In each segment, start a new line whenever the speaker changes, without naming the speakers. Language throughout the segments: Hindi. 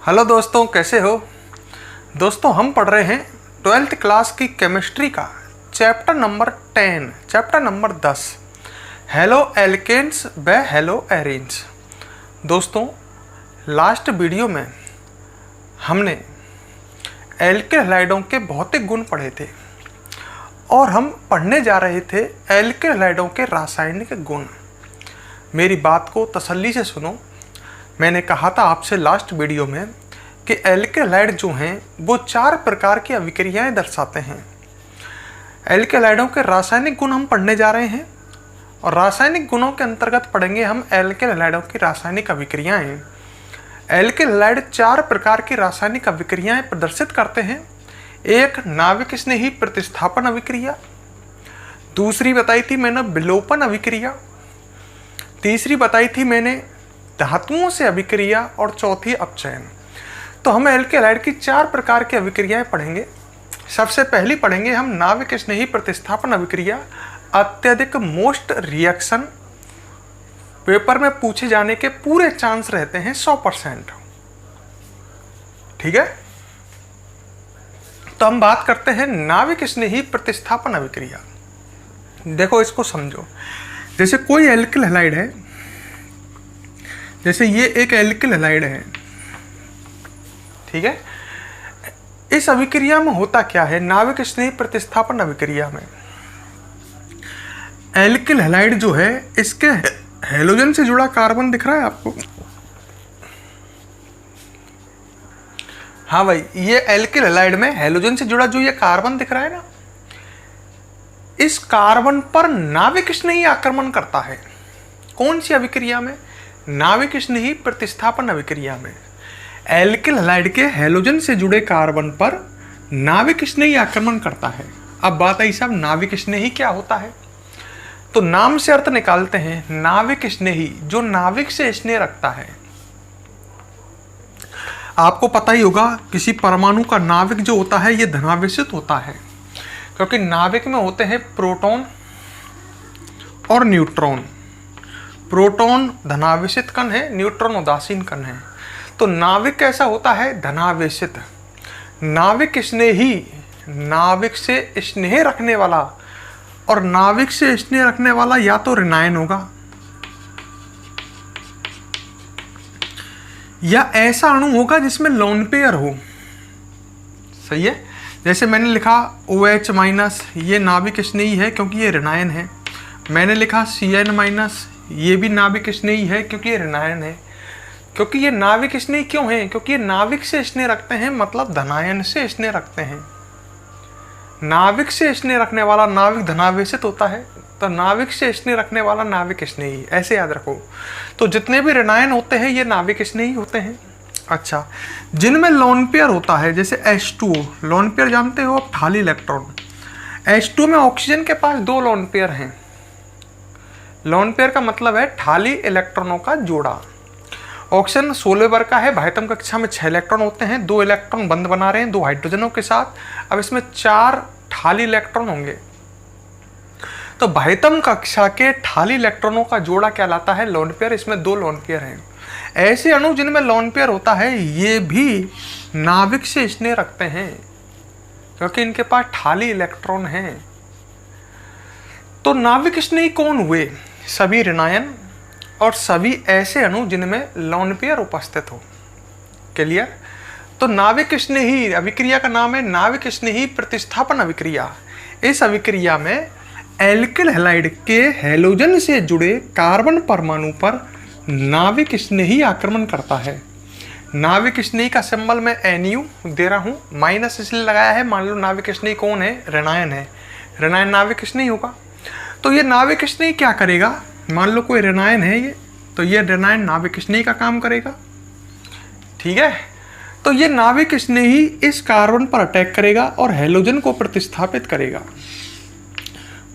हेलो दोस्तों, कैसे हो। दोस्तों, हम पढ़ रहे हैं 12th क्लास की केमिस्ट्री का chapter number 10, chapter number 10, haloalkanes व हेलो एरीन्स। दोस्तों, लास्ट वीडियो में हमने एल्किल हैलाइडों के भौतिक गुण पढ़े थे और हम पढ़ने जा रहे थे एल्किल हैलाइडों के रासायनिक गुण। मेरी बात को तसल्ली से सुनो। मैंने कहा था आपसे लास्ट वीडियो में कि एल्किल हैलाइड जो हैं वो 4 प्रकार की अभिक्रियाएं दर्शाते हैं। एल्किल हैलाइडों के रासायनिक गुण हम पढ़ने जा रहे हैं और रासायनिक गुणों के अंतर्गत पढ़ेंगे हम एल्किल हैलाइडों की रासायनिक अभिक्रियाएं। एल्किल हैलाइड 4 प्रकार की रासायनिक अभिक्रियाएं प्रदर्शित करते हैं। एक नाविक स्नेही प्रतिस्थापन अभिक्रिया, दूसरी बताई थी मैंने विलोपन अभिक्रिया, तीसरी बताई थी मैंने धातुओं से अभिक्रिया और चौथी अपचयन। तो हम एल्किल हैलाइड की 4 प्रकार की अभिक्रियाएं पढ़ेंगे। सबसे पहली पढ़ेंगे हम नाविक स्नेही प्रतिस्थापन अभिक्रिया। अत्यधिक मोस्ट रिएक्शन पेपर में पूछे जाने के पूरे चांस रहते हैं 100%। ठीक है, तो हम बात करते हैं नाविक स्नेही प्रतिस्थापन अभिक्रिया। देखो, इसको समझो। जैसे कोई एल्किल हैलाइड है, जैसे ये एक एल्किल हैलाइड है, ठीक है। इस अभिक्रिया में होता क्या है, नाविक स्नेही प्रतिस्थापन अभिक्रिया में एल्किल हैलाइड जो है इसके हैलोजन से जुड़ा कार्बन दिख रहा है आपको। हाँ भाई, ये एल्किल हैलाइड में हैलोजन से जुड़ा जो ये कार्बन दिख रहा है ना, इस कार्बन पर नाविक स्नेही आक्रमण करता है। कौन सी अभिक्रिया में? नाविक स्नेही प्रतिस्थापन अभिक्रिया में एल्किल हैलाइड के हैलोजन से जुड़े कार्बन पर नाविक स्नेही आक्रमण करता है। अब बात आई साहब, नाविक स्नेही क्या होता है? तो नाम से अर्थ निकालते हैं। नाविक स्नेही जो नाविक से स्नेह रखता है। आपको पता ही होगा, किसी परमाणु का नाविक जो होता है ये धनावेशित होता है, क्योंकि नाविक में होते हैं प्रोटॉन और न्यूट्रॉन। प्रोटॉन धनावेशित कण है, न्यूट्रॉन उदासीन कण है। तो नाविक कैसा होता है? धनावेशित। नाविक स्नेही, नाविक से स्नेह रखने वाला, और नाविक से स्नेह रखने वाला या तो ऋणायन होगा या ऐसा अणु होगा जिसमें लोन पेयर हो। सही है। जैसे मैंने लिखा OH-, ये नाविक स्नेही है क्योंकि ये ऋणायन है। मैंने लिखा Cn-, ये भी नाविक स्नेही है क्योंकि ये ऋणायन है। क्योंकि ये नाविक स्नेही क्यों है? क्योंकि ये नाविक से स्नेह रखते हैं, मतलब धनायन से स्नेह रखते हैं। नाविक से स्नेह रखने वाला नाविक धनावेशित होता है, तो नाविक से स्नेह रखने वाला नाविक स्नेही, ऐसे याद रखो। तो जितने भी ऋणायन होते हैं ये नाविक स्नेही होते हैं। अच्छा, जिनमें लोन पेयर होता है, जैसे H2O, लोन पेयर जानते हो आप, खाली इलेक्ट्रॉन। H2O में ऑक्सीजन के पास 2 लोन पेयर हैं। लोन पेयर का मतलब है खाली इलेक्ट्रॉनों का जोड़ा। ऑक्सीजन 16 वर्ग का है, बाह्यतम कक्षा में 6 इलेक्ट्रॉन होते हैं, 2 इलेक्ट्रॉन बंद बना रहे हैं 2 हाइड्रोजनों के साथ। अब इसमें 4 खाली इलेक्ट्रॉन होंगे। तो बाह्यतम कक्षा के खाली इलेक्ट्रॉनों का जोड़ा कहलाता है लोन पेयर। इसमें 2 लोन पेयर हैं। ऐसे अणु जिनमें लोन पेयर होता है ये भी नाविक से स्नेह रखते हैं क्योंकि इनके पास खाली इलेक्ट्रॉन हैं। तो नाविक स्नेही कौन हुए? सभी ऋणायन और सभी ऐसे अणु जिनमें लोन पेयर उपस्थित हो। क्लियर? तो नाविक स्नेही अभिक्रिया का नाम है नाविक स्नेही प्रतिस्थापन अभिक्रिया। इस अभिक्रिया में एल्किल हैलाइड के हैलोजन से जुड़े कार्बन परमाणु पर नाविक स्नेही आक्रमण करता है। नाविक स्नेही का सिंबल मैं NU दे रहा हूँ, माइनस इसलिए लगाया है। मान लो नाविक स्नेही कौन है? ऋणायन है। ऋणायन नाविक स्नेही होगा। तो ये नाविक स्नेही क्या करेगा? मान लो कोई ऋणायन है ये, तो ये ऋणायन नाविक स्नेही का काम करेगा। ठीक है, तो ये नाविक स्नेही इस कार्बन पर अटैक करेगा और हैलोजन को प्रतिस्थापित करेगा।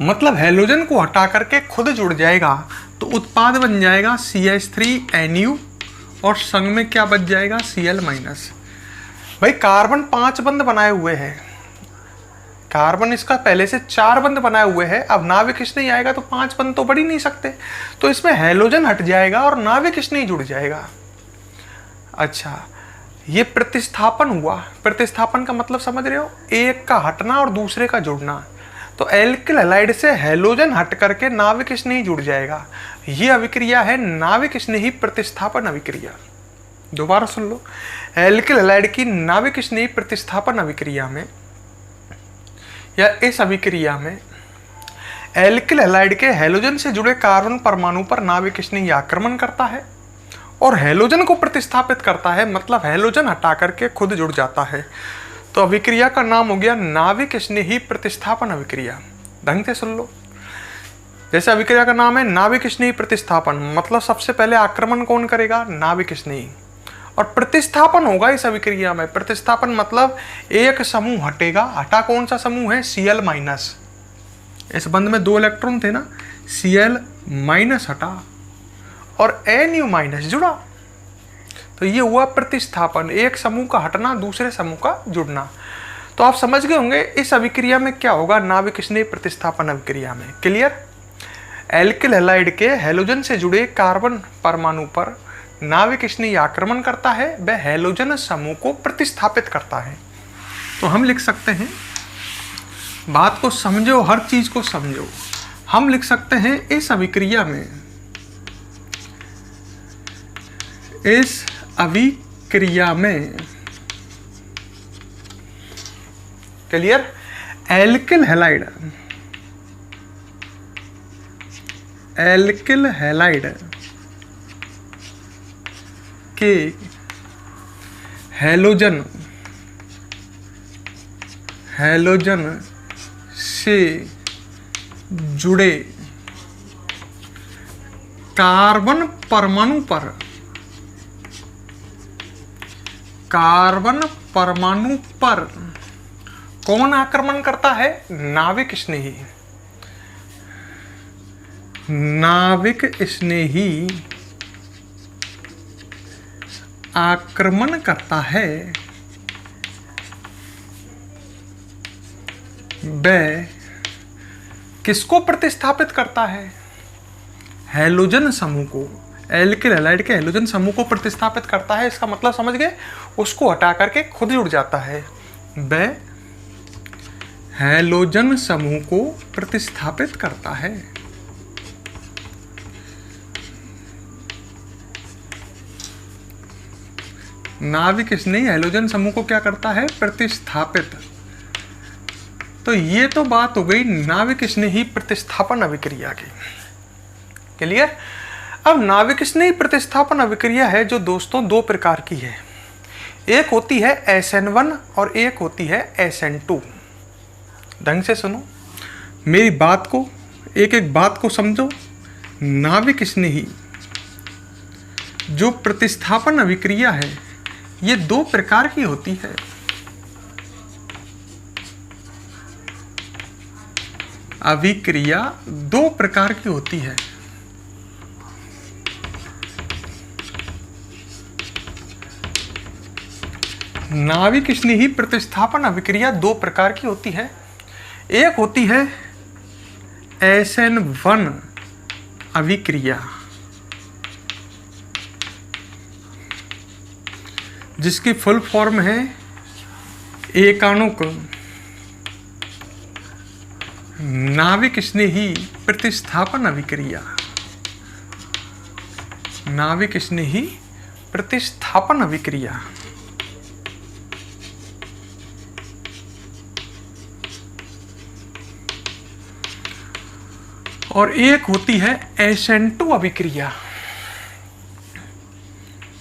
मतलब हैलोजन को हटा करके खुद जुड़ जाएगा, तो उत्पाद बन जाएगा CH3NU और संग में क्या बच जाएगा? Cl-। भाई कार्बन 5 बंध बनाए हुए हैं, कार्बन इसका पहले से 4 बंध बनाए हुए हैं। अब नाविक स्नेही आएगा तो 5 बंध तो बढ़ ही नहीं सकते, तो इसमें हैलोजन हट जाएगा और नाविक स्नेही जुड़ जाएगा। अच्छा, ये प्रतिस्थापन हुआ। प्रतिस्थापन का मतलब समझ रहे हो, एक का हटना और दूसरे का जुड़ना। तो एल्किल हैलाइड से हैलोजन हट करके नाविक स्नेही जुड़ जाएगा। ये अभिक्रिया है नाविक स्नेही प्रतिस्थापन अभिक्रिया। दोबारा सुन लो, एल्किल हैलाइड की नाविक स्नेही प्रतिस्थापन अभिक्रिया में या इस अभिक्रिया में एल्किल हैलाइड के हैलोजन से जुड़े कार्बन परमाणु पर नाविक स्नेही आक्रमण करता है और हैलोजन को प्रतिस्थापित करता है, मतलब हैलोजन हटा करके खुद जुड़ जाता है। तो अभिक्रिया का नाम हो गया नाविक स्नेही प्रतिस्थापन अभिक्रिया। ढंग से सुन लो, जैसे अभिक्रिया का नाम है नाविक स्नेही प्रतिस्थापन, मतलब सबसे पहले आक्रमण कौन करेगा? नाविक स्नेही। और प्रतिस्थापन होगा इस अभिक्रिया में। प्रतिस्थापन मतलब एक समूह हटेगा। हटा कौन सा समूह है? Cl-। इस बंध में 2 इलेक्ट्रॉन थे ना, Cl- हटा और Nu- जुड़ा। तो ये हुआ प्रतिस्थापन, एक समूह का हटना दूसरे समूह का जुड़ना। तो आप समझ गए होंगे इस अभिक्रिया में क्या होगा नाविक स्नेही प्रतिस्थापन अभिक्रिया में। क्लियर? एल्किल हैलाइड के हैलोजन से जुड़े कार्बन परमाणु पर नाविक स्नेही आक्रमण करता है, वह हैलोजन समूह को प्रतिस्थापित करता है। तो हम लिख सकते हैं, बात को समझो, हर चीज को समझो। हम लिख सकते हैं इस अभिक्रिया में, इस अभिक्रिया में, clear, alkyl halide, alkyl halide के हैलोजन, हैलोजन से जुड़े कार्बन परमाणु पर, कार्बन परमाणु पर कौन आक्रमण करता है? नाविक स्नेही। नाविक स्नेही आक्रमण करता है, वह किसको प्रतिस्थापित करता है? हैलोजन समूह को। एल्किल हैलाइड के हैलोजन समूह को प्रतिस्थापित करता है। इसका मतलब समझ गए, उसको हटा करके खुद जुड़ जाता है। वह हैलोजन समूह को प्रतिस्थापित करता है। नाविक स्नेही हैलोजन समूह को क्या करता है? प्रतिस्थापित। तो ये तो बात हो गई नाविक स्नेही प्रतिस्थापन अभिक्रिया की। क्लियर? अब नाविक स्नेही प्रतिस्थापन अभिक्रिया है जो दोस्तों 2 प्रकार की है। एक होती है SN1 और एक होती है SN2। ढंग से सुनो मेरी बात को, एक एक बात को समझो। नाविक स्नेही जो प्रतिस्थापन अभिक्रिया है ये 2 प्रकार की होती है। अभिक्रिया 2 प्रकार की होती है। नाविक स्नेही प्रतिस्थापन अभिक्रिया 2 प्रकार की होती है। एक होती है SN1 अभिक्रिया, जिसकी फुल फॉर्म है एकाणुक नाविक स्नेही प्रतिस्थापन अभिक्रिया। नाविक स्नेही प्रतिस्थापन अभिक्रिया। और एक होती है SN2 अभिक्रिया,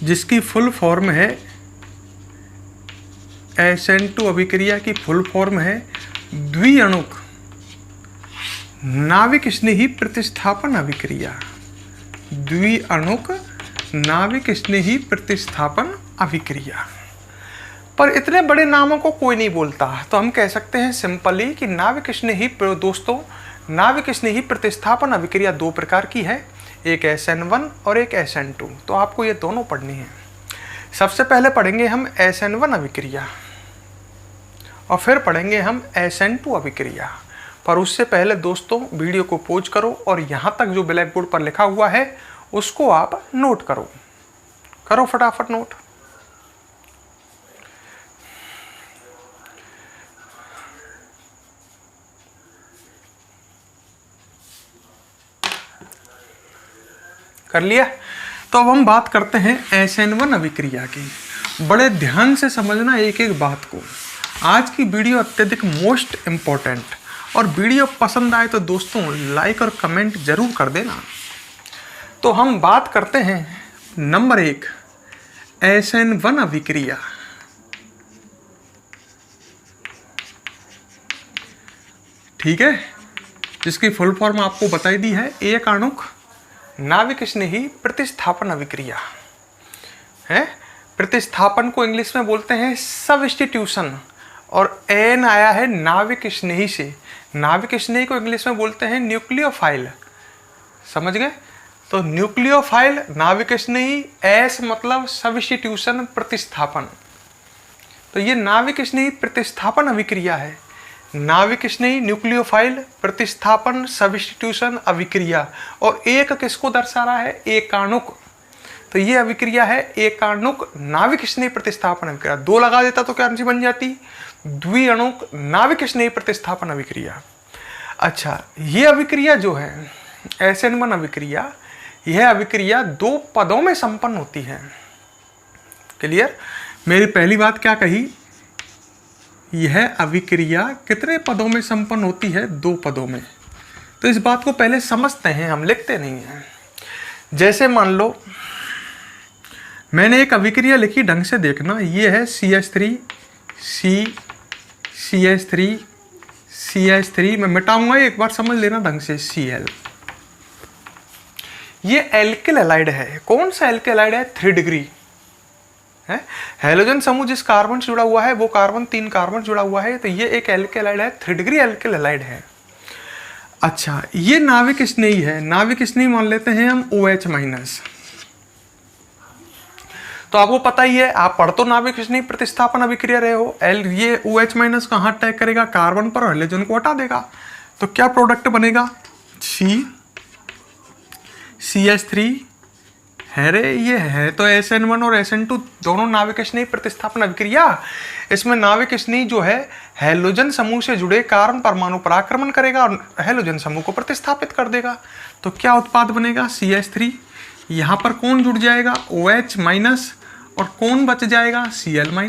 जिसकी फुल फॉर्म है, SN2 अभिक्रिया की फुल फॉर्म है द्विअणुक नाविक स्नेही प्रतिस्थापन अभिक्रिया। द्विअणुक नाविक स्नेही प्रतिस्थापन अभिक्रिया। पर इतने बड़े नामों को कोई नहीं बोलता, तो हम कह सकते हैं सिंपली कि नाविक स्नेही, दोस्तों नाविक स्नेही प्रतिस्थापन अभिक्रिया 2 प्रकार की है, एक SN1 और एक SN2। तो आपको ये दोनों पढ़नी है। सबसे पहले पढ़ेंगे हम SN1 अभिक्रिया और फिर पढ़ेंगे हम SN2 अभिक्रिया। पर उससे पहले दोस्तों वीडियो को पॉज करो और यहाँ तक जो ब्लैक बोर्ड पर लिखा हुआ है उसको आप नोट करो। करो फटाफट नोट। कर लिया। तो अब हम बात करते हैं SN1 अभिक्रिया की। बड़े ध्यान से समझना एक एक बात को। आज की वीडियो अत्यधिक मोस्ट इम्पोर्टेंट, और वीडियो पसंद आए तो दोस्तों लाइक और कमेंट जरूर कर देना। तो हम बात करते हैं नंबर 1 SN1 अभिक्रिया। ठीक है, जिसकी फुल फॉर्म आपको बताई दी है, एक आणुक नाविक स्नेही प्रतिस्थापन अभिक्रिया है। प्रतिस्थापन को इंग्लिश में बोलते हैं सब्स्टिट्यूशन, और एन आया है नाविक स्नेही से। नाविक स्नेही को इंग्लिश में बोलते हैं न्यूक्लियोफाइल। समझ गए? तो न्यूक्लियोफाइल, नाविक स्नेही, एस मतलब सब्स्टिट्यूशन, प्रतिस्थापन। तो ये नाविक स्नेही प्रतिस्थापन अभिक्रिया है। नाविक स्नेही, न्यूक्लियोफाइल, प्रतिस्थापन, सब्स्टिट्यूशन अभिक्रिया। और एक किसको दर्शा रहा है? एकाणुक। तो ये अभिक्रिया है एकाणुक नाविक स्नेही प्रतिस्थापन अभिक्रिया। 2 लगा देता तो क्या आंसर बन जाती? द्विअणुक नाविक स्नेही प्रतिस्थापन अभिक्रिया। अच्छा, ये अभिक्रिया जो है SN1 अभिक्रिया, यह अभिक्रिया 2 पदों में संपन्न होती है। क्लियर? मेरी पहली बात क्या कही? यह अभिक्रिया कितने पदों में संपन्न होती है? 2 पदों में। तो इस बात को पहले समझते हैं, हम लिखते नहीं हैं। जैसे मान लो मैंने एक अभिक्रिया लिखी, ढंग से देखना। ये है CH3 CH3 मैं मिटाऊंगा, एक बार समझ लेना ढंग से। Cl, ये एल्किल हैलाइड है। कौन सा एल्किल हैलाइड है? 3 डिग्री है। हैलोजन समूह जिस कार्बन से जुड़ा हुआ है वो कार्बन 3 कार्बन जुड़ा हुआ है। तो ये एक एल्किल हैलाइड है, 3 डिग्री एल्किल हैलाइड है। अच्छा, ये नाविक स्नेही है। नाविक स्नेही मान लेते हैं हम OH-। तो आपको पता ही है, आप पढ़ तो नाविक स्नेही प्रतिस्थापन अभिक्रिया रहे हो। ये OH- कहाँ अटैक करेगा? कार्बन पर, हैलोजन को हटा देगा। तो क्या प्रोडक्ट बनेगा? CH3 है रे, ये है तो SN1 और SN2 दोनों नाविक स्नेही प्रतिस्थापन अभिक्रिया। इसमें नाविक स्नेही जो है हैलोजन समूह से जुड़े कार्बन परमाणु पर आक्रमण करेगा और हैलोजन समूह को प्रतिस्थापित कर देगा। तो क्या उत्पाद बनेगा? CH3। यहाँ पर कौन जुड़ जाएगा? OH-, और कौन बच जाएगा? Cl-।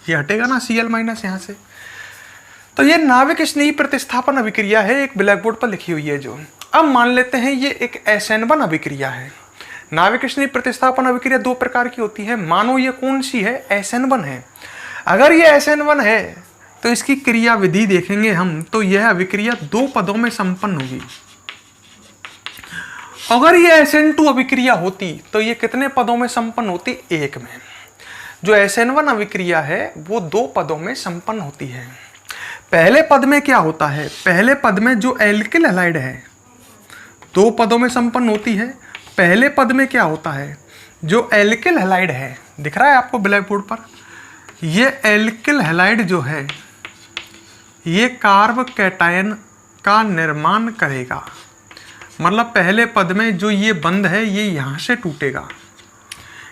ये हटेगा ना Cl- यहाँ से। तो ये नाविक स्नेही प्रतिस्थापन अभिक्रिया है, एक ब्लैक बोर्ड पर लिखी हुई है जो। अब मान लेते हैं ये एक SN1 अभिक्रिया है। नाविक स्नेही प्रतिस्थापन अभिक्रिया 2 प्रकार की होती है। मानो ये कौन सी है? SN1 है। अगर ये SN1 है तो इसकी क्रिया विधि देखेंगे हम, तो यह अभिक्रिया 2 पदों में संपन्न होगी। अगर ये SN2 अभिक्रिया होती तो ये कितने पदों में संपन्न होती? 1 में। जो SN1 अभिक्रिया है वो 2 पदों में संपन्न होती है। पहले पद में क्या होता है? पहले पद में जो एल्किल हैलाइड है 2 पदों में संपन्न होती है। पहले पद में क्या होता है? जो एल्किल हैलाइड है, दिख रहा है आपको ब्लैक बोर्ड पर, ये एल्किल हैलाइड जो है ये कार्ब कैटायन का निर्माण करेगा। मतलब पहले पद में जो ये बंध है ये यहाँ से टूटेगा।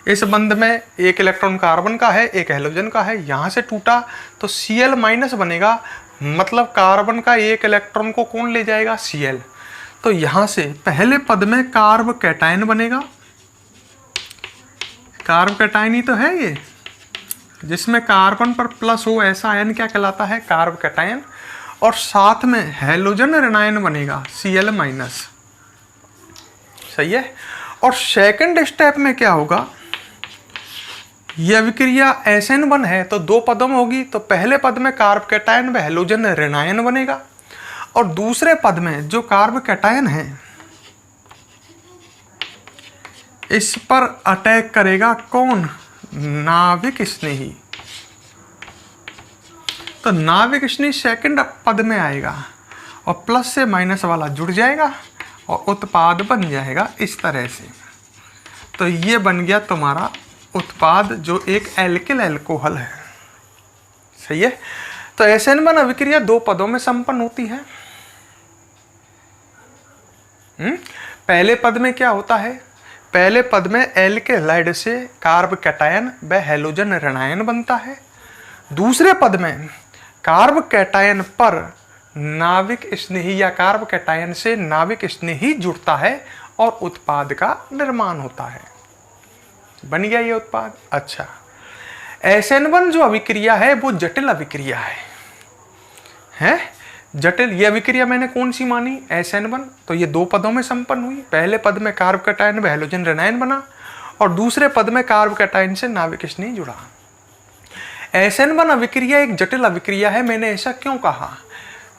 इस बंध में एक इलेक्ट्रॉन कार्बन का है, एक हैलोजन का है, यहाँ से टूटा तो Cl- बनेगा। मतलब कार्बन का एक इलेक्ट्रॉन को कौन ले जाएगा? Cl। तो यहाँ से पहले पद में कार्ब कैटायन बनेगा। कार्ब कैटायन ही तो है ये, जिसमें कार्बन पर प्लस हो ऐसा आयन क्या कहलाता है? Carb cation. और साथ में हैलोजन ऋणायन बनेगा Cl-। सही है। और सेकंड स्टेप में क्या होगा? यह अभिक्रिया SN1 है तो 2 पदों में होगी। तो पहले पद में कार्ब कैटायन व हैलोजन ऋणायन बनेगा, और दूसरे पद में जो कार्ब कैटायन है इस पर अटैक करेगा कौन? नाविक स्नेही। तो नाविक स्नेही सेकंड पद में आएगा और प्लस से माइनस वाला जुड़ जाएगा और उत्पाद बन जाएगा इस तरह से। तो ये बन गया तुम्हारा उत्पाद जो एक एल्किल अल्कोहल है। सही है। तो SN1 अभिक्रिया 2 पदों में संपन्न होती है। पहले पद में क्या होता है? पहले पद में एल्किल हैलाइड से कार्ब कैटायन व हैलोजन ऋणायन बनता है। दूसरे पद में कार्ब कैटायन पर नाविक स्नेही या कार्ब कैटायन से नाविक स्नेही जुड़ता है और उत्पाद का निर्माण होता है। बन गया ये उत्पाद। अच्छा, SN1 जो अभिक्रिया है वो जटिल अभिक्रिया है जटिल। ये अभिक्रिया मैंने कौन सी मानी? SN1। तो ये 2 पदों में संपन्न हुई। पहले पद में कार्ब कैटायन व हैलोजन ऋणायन बना और दूसरे पद में कार्ब कैटायन से नाभिक स्नेही जुड़ा। SN1 अभिक्रिया एक जटिल अभिक्रिया है। मैंने ऐसा क्यों कहा?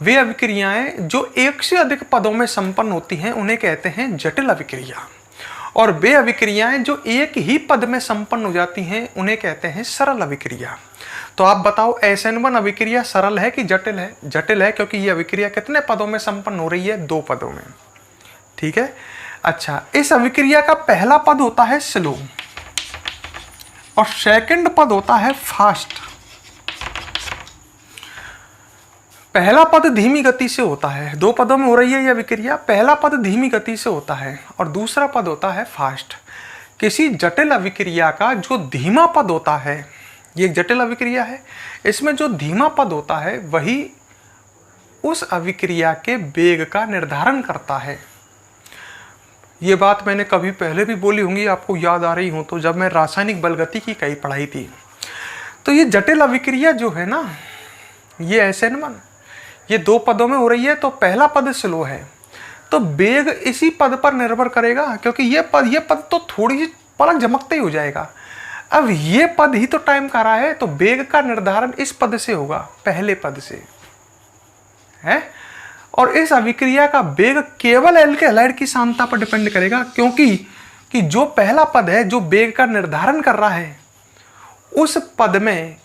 वे अभिक्रियाएं जो एक से अधिक पदों में संपन्न होती हैं उन्हें कहते हैं जटिल अभिक्रिया, और वे अभिक्रियाएं जो एक ही पद में संपन्न हो जाती हैं उन्हें कहते हैं सरल अभिक्रिया। तो आप बताओ SN1 अभिक्रिया सरल है कि जटिल है? जटिल है, क्योंकि यह अभिक्रिया कितने पदों में संपन्न हो रही है? 2 पदों में। ठीक है। अच्छा, इस अभिक्रिया का पहला पद होता है स्लो और सेकंड पद होता है फास्ट। पहला पद धीमी गति से होता है, 2 पदों में हो रही है यह अभिक्रिया। पहला पद धीमी गति से होता है और दूसरा पद होता है फास्ट। किसी जटिल अभिक्रिया का जो धीमा पद होता है, ये एक जटिल अभिक्रिया है, इसमें जो धीमा पद होता है वही उस अभिक्रिया के वेग का निर्धारण करता है। ये बात मैंने कभी पहले भी बोली होंगी, आपको याद आ रही हो तो, जब मैं रासायनिक बलगति की पढ़ाई थी। तो ये जटिल अभिक्रिया जो है ना, ये SN1 ये 2 पदों में हो रही है, तो पहला पद स्लो है तो वेग इसी पद पर निर्भर करेगा, क्योंकि ये पद तो थोड़ी सी पलक झमकते ही हो जाएगा। अब ये पद ही तो टाइम का रहा है, तो वेग का निर्धारण इस पद से होगा, पहले पद से है। और इस अभिक्रिया का वेग केवल एल्किल हैलाइड की सांद्रता पर डिपेंड करेगा, क्योंकि जो पहला पद है जो वेग का निर्धारण कर रहा है उस पद में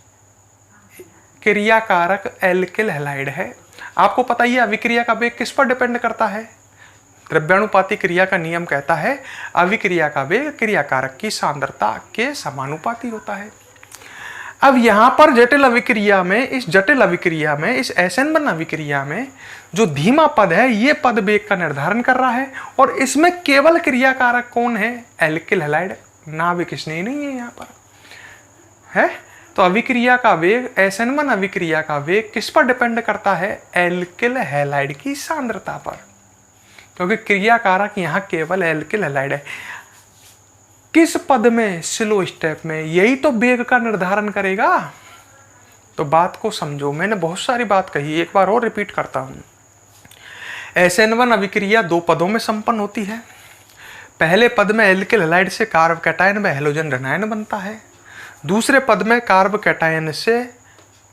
क्रियाकारक एल्किल हैलाइड है। आपको पता ही है अभिक्रिया का वेग किस पर डिपेंड करता है? द्रव्यानुपाती क्रिया का नियम कहता है अभिक्रिया का वेग क्रियाकारक की सांद्रता के समानुपाती होता है। अब यहाँ पर जटिल अभिक्रिया में, इस SN1 अभिक्रिया में जो धीमा पद है ये पद वेग का निर्धारण कर रहा है, और इसमें केवल क्रियाकारक कौन है? एल्किल हैलाइड, नाभिक स्नेही नहीं है यहाँ पर है। तो अभिक्रिया का वेग, SN1 अभिक्रिया का वेग किस पर डिपेंड करता है? एल्किल हैलाइड की सांद्रता पर, क्योंकि क्रियाकारक यहाँ केवल एल्किल हैलाइड है। किस पद में? स्लो स्टेप में। यही तो वेग का निर्धारण करेगा। तो बात को समझो, मैंने बहुत सारी बात कही, एक बार और रिपीट करता हूँ। SN1 अभिक्रिया 2 पदों में संपन्न होती है। पहले पद में एल्किल हैलाइड से कार्ब कैटायन व हैलोजन ऋणायन बनता है। दूसरे पद में कार्ब कैटायन से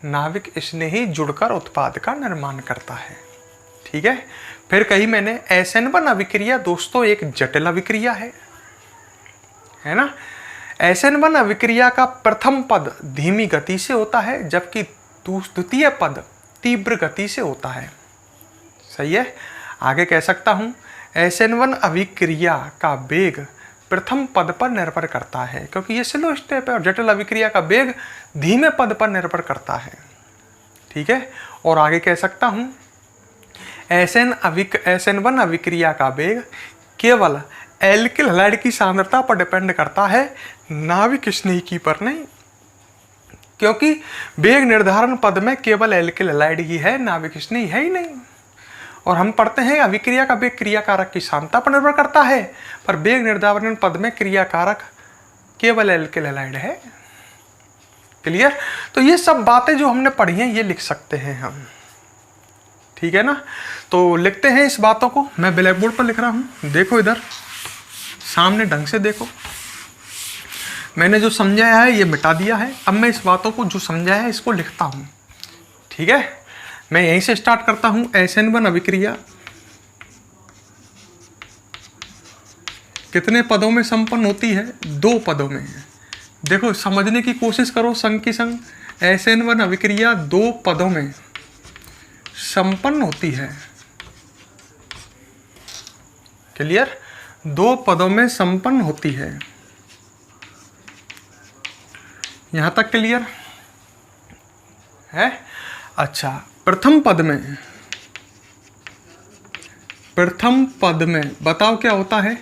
नाभिक स्नेही जुड़कर उत्पाद का निर्माण करता है। ठीक है। फिर कही मैंने SN1 अभिक्रिया दोस्तों एक जटिल अभिक्रिया है ना। SN1 अभिक्रिया का प्रथम पद धीमी गति से होता है, जबकि द्वितीय पद तीव्र गति से होता है। सही है। आगे कह सकता हूं SN1 अभिक्रिया का वेग प्रथम पद पर निर्भर करता है, क्योंकि ये स्लो स्टेप है, और जटिल अभिक्रिया का वेग धीमे पद पर निर्भर करता है। ठीक है। और आगे कह सकता हूं SN1 अभिक्रिया का वेग केवल एल्किल हैलाइड की सांद्रता पर डिपेंड करता है, नाभिक स्नेही पर नहीं, क्योंकि वेग निर्धारण पद में केवल एल्किल हैलाइड ही है, नाभिक स्नेही है ही नहीं। और हम पढ़ते हैं अभिक्रिया का वेग क्रियाकारक की सांद्रता पर निर्भर करता है, पर वेग निर्धारण पद में क्रियाकारक केवल एल्किल हैलाइड है। क्लियर? तो ये सब बातें जो हमने पढ़ी हैं ये लिख सकते हैं हम। ठीक है ना। तो लिखते हैं इस बातों को, मैं ब्लैक बोर्ड पर लिख रहा हूं, देखो इधर सामने ढंग से देखो। मैंने जो समझाया है ये मिटा दिया है, अब मैं इस बातों को जो समझाया है इसको लिखता हूं। ठीक है। मैं यहीं से स्टार्ट करता हूं। SN1 अभिक्रिया कितने पदों में संपन्न होती है? 2 पदों में। देखो समझने की कोशिश करो संग की संग। SN1 अभिक्रिया 2 पदों में संपन्न होती है। क्लियर? 2 पदों में संपन्न होती है। यहां तक क्लियर है? अच्छा, प्रथम पद में बताओ क्या होता है?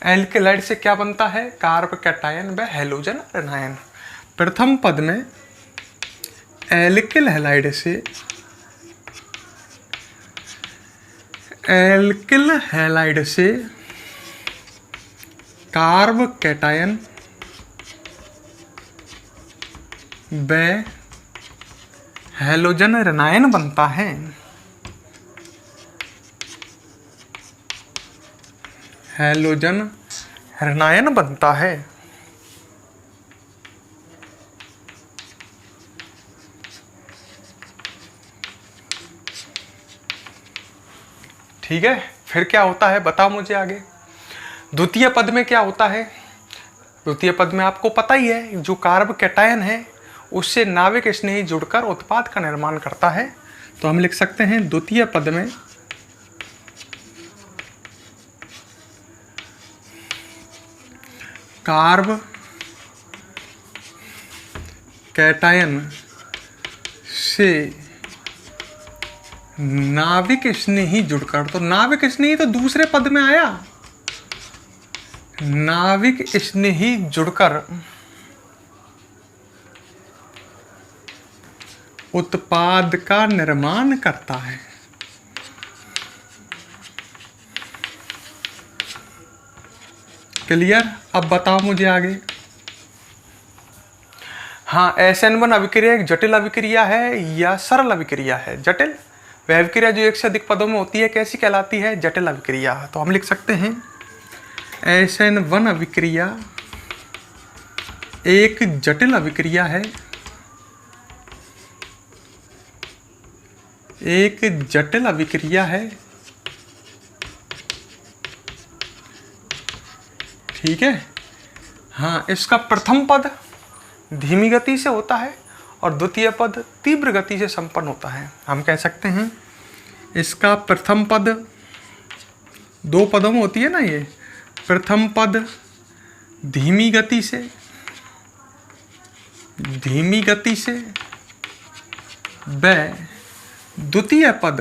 एल्किल हैलाइड से क्या बनता है? कार्ब कैटायन व हैलोजन ऋणायन। प्रथम पद में एल्किल हैलाइड से कार्ब कैटायन व हैलोजन ऋणायन बनता है। हैलोजन ऋणायन बनता है। ठीक है, फिर क्या होता है बताओ मुझे आगे। द्वितीय पद में क्या होता है? द्वितीय पद में आपको पता ही है, जो कार्ब कैटायन है उससे नाविक स्नेही जुड़कर उत्पाद का निर्माण करता है। तो हम लिख सकते हैं द्वितीय पद में कार्ब कैटायन से नाविक स्नेही जुड़कर, तो नाविक स्नेही तो दूसरे पद में आया, नाविक स्नेही जुड़कर उत्पाद का निर्माण करता है। क्लियर? अब बताओ मुझे आगे। हाँ, SN1 अभिक्रिया एक जटिल अभिक्रिया है या सरल अभिक्रिया है? जटिल। वह अभिक्रिया जो एक से अधिक पदों में होती है कैसी कहलाती है? जटिल अभिक्रिया। तो हम लिख सकते हैं SN1 अभिक्रिया एक जटिल अभिक्रिया है, एक जटिल अभिक्रिया है। ठीक है। हाँ, इसका प्रथम पद धीमी गति से होता है और द्वितीय पद तीव्र गति से संपन्न होता है। हम कह सकते हैं इसका प्रथम पद दो पदों में होती है ना, ये प्रथम पद धीमी गति से व द्वितीय पद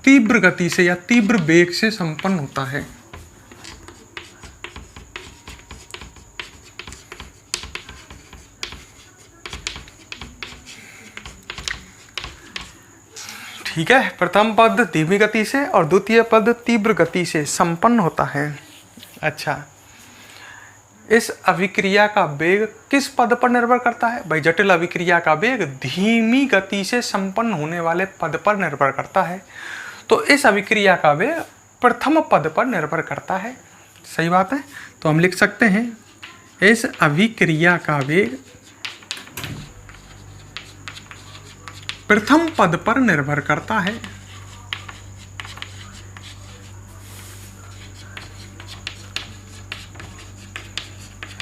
तीव्र गति से या तीव्र वेग से संपन्न होता है। ठीक है, प्रथम पद धीमी गति से और द्वितीय पद तीव्र गति से संपन्न होता है। अच्छा, इस अभिक्रिया का वेग किस पद पर निर्भर करता है? भाई, जटिल अभिक्रिया का वेग धीमी गति से संपन्न होने वाले पद पर निर्भर करता है। तो इस अभिक्रिया का वेग प्रथम पद पर निर्भर करता है। सही बात है। तो हम लिख सकते हैं इस अभिक्रिया का वेग प्रथम पद पर निर्भर करता है।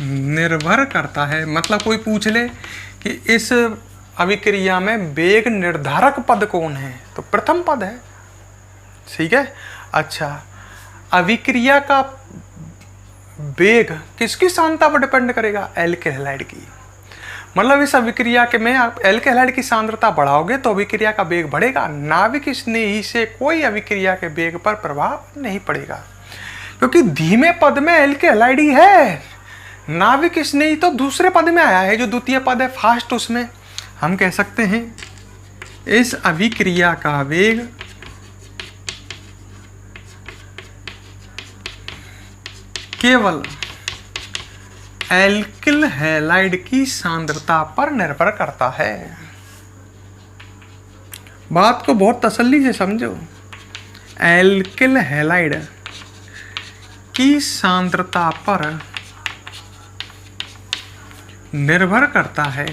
निर्भर करता है मतलब कोई पूछ ले कि इस अभिक्रिया में वेग निर्धारक पद कौन है, तो प्रथम पद है। ठीक है। अच्छा, अभिक्रिया का वेग किसकी सांद्रता पर डिपेंड करेगा? एल्किल हैलाइड की। मतलब इस अभिक्रिया के में आप एल्किल हैलाइड की सांद्रता बढ़ाओगे तो अभिक्रिया का वेग बढ़ेगा। नाविक स्नेही से कोई अभिक्रिया के वेग पर प्रभाव नहीं पड़ेगा, क्योंकि धीमे पद में एल्किल हैलाइड ही है। नाविक स्नेही तो दूसरे पद में आया है, जो द्वितीय पद है फास्ट, उसमें हम कह सकते हैं इस अभिक्रिया का वेग केवल एल्किल हैलाइड की सांद्रता पर निर्भर करता है। बात को बहुत तसल्ली से समझो। एल्किल हैलाइड की सांद्रता पर निर्भर करता है।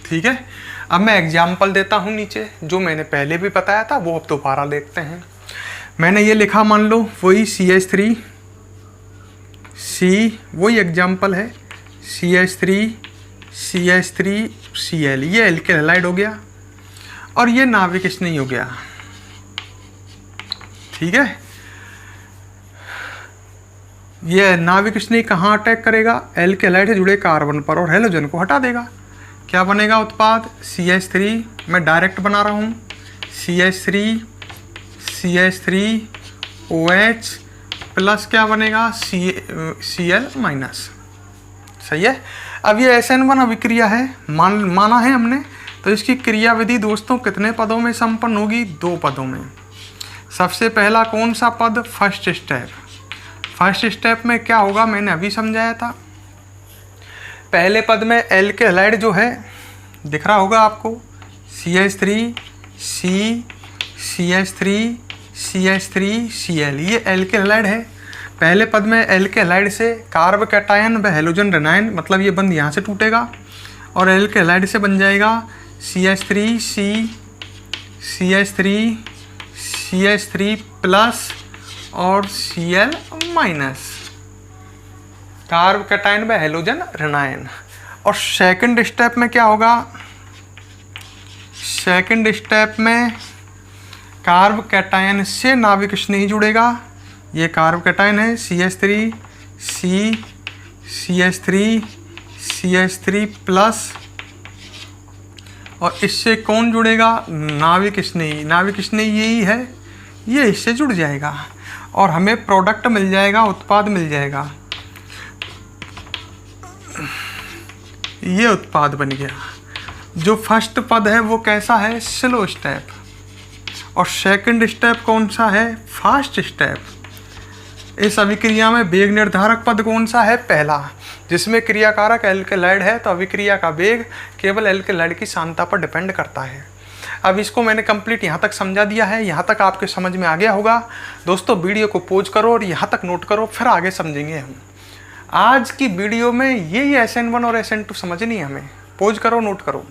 ठीक है। अब मैं एग्जाम्पल देता हूं नीचे, जो मैंने पहले भी बताया था वो अब दोबारा देखते हैं। मैंने ये लिखा, मान लो वही CH3 वही एग्जाम्पल है, CH3 Cl, ये एल्किल हैलाइड हो गया और ये नाविक स्नेही हो गया। ठीक है। ये नाविक स्नेही कहाँ अटैक करेगा? एल्किल हैलाइड से जुड़े कार्बन पर और हैलोजन को हटा देगा। क्या बनेगा उत्पाद? CH3, मैं डायरेक्ट बना रहा हूँ, CH3OH प्लस क्या बनेगा? Cl minus. सही है। अब ये SN1 अभिक्रिया है, माना है हमने तो इसकी क्रियाविधि दोस्तों कितने पदों में संपन्न होगी? 2 पदों में। सबसे पहला कौन सा पद? First step. फर्स्ट स्टेप में क्या होगा मैंने अभी समझाया था। पहले पद में एल्किल हैलाइड जो है दिख रहा होगा आपको, CH3 C CH3 CH3 Cl, ये एल्किल हैलाइड है। पहले पद में एल्किल हैलाइड से कार्ब कैटायन व हैलोजन रेनायन, मतलब ये बंध यहाँ से टूटेगा और एल्किल हैलाइड से बन जाएगा CH3 C CH3 CH3 plus और Cl माइनस, कार्ब कैटायन व हैलोजन रेनायन। और सेकंड स्टेप में क्या होगा? सेकंड स्टेप में कार्ब कैटायन से नाभिक स्नेही जुड़ेगा, ये कार्ब कैटायन है CH3 C CH3 CH3 plus, और इससे कौन जुड़ेगा? नाभिक स्नेही। नाभिक स्नेही यही है, ये इससे जुड़ जाएगा और हमें प्रोडक्ट मिल जाएगा, उत्पाद मिल जाएगा। ये उत्पाद बन गया। जो फर्स्ट पद है वो कैसा है? Slow step. और सेकंड स्टेप कौन सा है? Fast step. इस अभिक्रिया में वेग निर्धारक पद कौन सा है? पहला, जिसमें क्रियाकारक एल्किलाइड है तो अभिक्रिया का वेग केवल एल्किलाइड की सांद्रता पर डिपेंड करता है। अब इसको मैंने कंप्लीट यहाँ तक समझा दिया है, यहाँ तक आपके समझ में आ गया होगा। दोस्तों वीडियो को पॉज करो और यहाँ तक नोट करो, फिर आगे समझेंगे हम। आज की वीडियो में यही SN1 और SN2 समझनी है हमें। पॉज करो, नोट करो।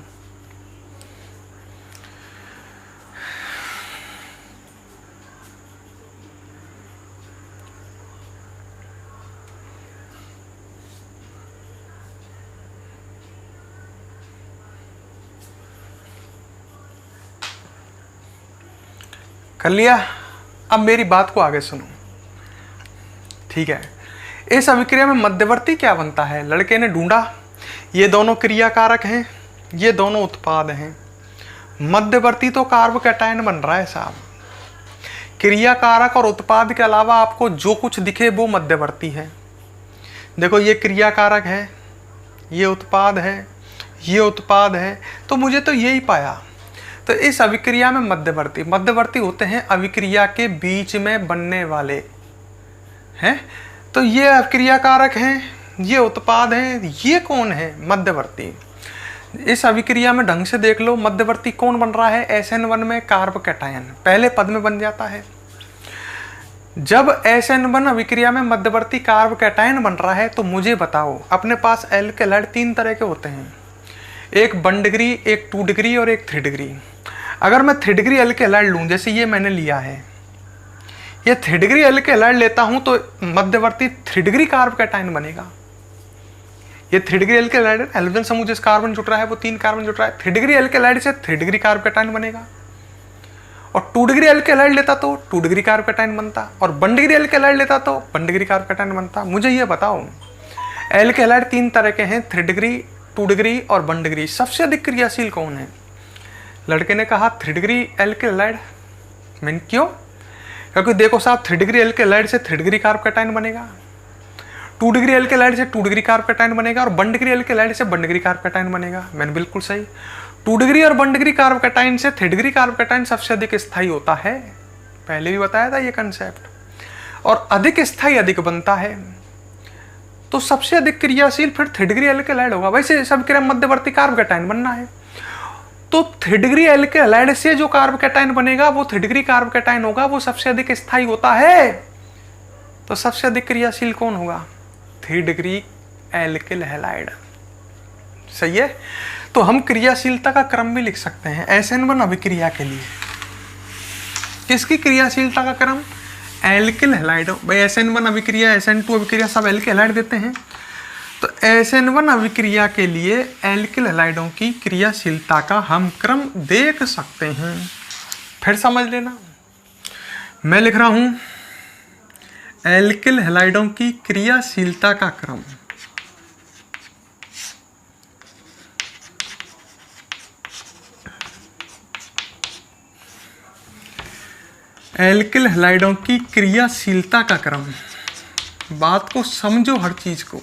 कर लिया? अब मेरी बात को आगे सुनो, ठीक है। इस अभिक्रिया में मध्यवर्ती क्या बनता है? लड़के ने ढूंढा, ये दोनों क्रियाकारक हैं, ये दोनों उत्पाद हैं। मध्यवर्ती तो कार्ब कैटायन बन रहा है साहब। क्रियाकारक और उत्पाद के अलावा आपको जो कुछ दिखे वो मध्यवर्ती है। देखो ये क्रियाकारक है, ये उत्पाद है, ये उत्पाद है, तो मुझे तो यही पाया। तो इस अभिक्रिया में मध्यवर्ती होते हैं अभिक्रिया के बीच में बनने वाले हैं। तो ये अभिक्रियाकारक हैं, ये उत्पाद हैं, ये कौन है? मध्यवर्ती। इस अभिक्रिया में ढंग से देख लो, मध्यवर्ती कौन बन रहा है? SN1 में कार्ब कैटायन पहले पद में बन जाता है। जब SN1 अभिक्रिया में मध्यवर्ती कार्ब कैटायन बन रहा है तो मुझे बताओ, अपने पास एल्किलाइड 3 तरह के होते हैं, एक 1 डिग्री, एक 2 डिग्री और एक 3 डिग्री। अगर मैं 3 डिग्री एल्किलाइड लूँ, जैसे ये मैंने लिया है, ये 3 डिग्री एल्किलाइड लेता हूँ तो मध्यवर्ती 3 डिग्री कार्ब कैटायन बनेगा। ये 3 डिग्री एल्किलाइड, हैलोजन समूह जिस कार्बन जुट रहा है वो 3 कार्बन जुट रहा है। 3 डिग्री एल्किलाइड से 3 डिग्री कार्ब कैटायन बनेगा। और 2 डिग्री एल्किलाइड लेता तो 2 डिग्री कार्ब कैटायन बनता, और 1 डिग्री एल्किलाइड लेता तो 1 डिग्री कार्ब कैटायन बनता। मुझे ये बताओ, एल्किलाइड 3 तरह के हैं, 3 डिग्री, 2 डिग्री और 1 डिग्री। सबसे अधिक क्रियाशील कौन है? लड़के ने कहा 3 डिग्री एल्किलाइड। मैंने क्यों? क्योंकि देखो साहब, 3 डिग्री एल्किलाइड से 3 डिग्री कार्ब कैटायन बनेगा, 2 डिग्री एल्किलाइड से 2 डिग्री कार्ब कैटायन बनेगा, और 1 डिग्री एल्किलाइड से 1 डिग्री कार्ब कैटायन बनेगा। मैंने बिल्कुल सही। 2 डिग्री और 1 डिग्री कार्ब कैटायन से 3 डिग्री कार्ब कैटायन सबसे अधिक स्थायी होता है। पहले भी बताया था ये कंसेप्ट। और अधिक स्थायी अधिक बनता है, तो सबसे अधिक क्रियाशील फिर 3 डिग्री एल्किलाइड होगा। वैसे सब क्रिया मध्यवर्ती कार्ब कैटायन बनना है, तो 3 डिग्री एल्किलाइड से जो कार्ब कैटायन बनेगा वो 3 डिग्री कार्ब कैटायन होगा, वो सबसे अधिक स्थायी होता है। तो सबसे अधिक क्रियाशील कौन होगा? 3 डिग्री एल्किल हैलाइड। सही है। तो हम क्रियाशीलता का क्रम भी लिख सकते हैं SN1 अभिक्रिया के लिए। किसकी क्रियाशीलता का क्रम? Alkyl halide. भाई SN1 अभिक्रिया, SN2 अभिक्रिया सब एल्किल हैलाइड देते हैं, तो SN1 अभिक्रिया के लिए एल्किल हैलाइडों की क्रियाशीलता का हम क्रम देख सकते हैं। फिर समझ लेना, मैं लिख रहा हूं एल्किल हैलाइडों की क्रियाशीलता का क्रम। एल्किल हैलाइडों की क्रियाशीलता का क्रम, बात को समझो, हर चीज को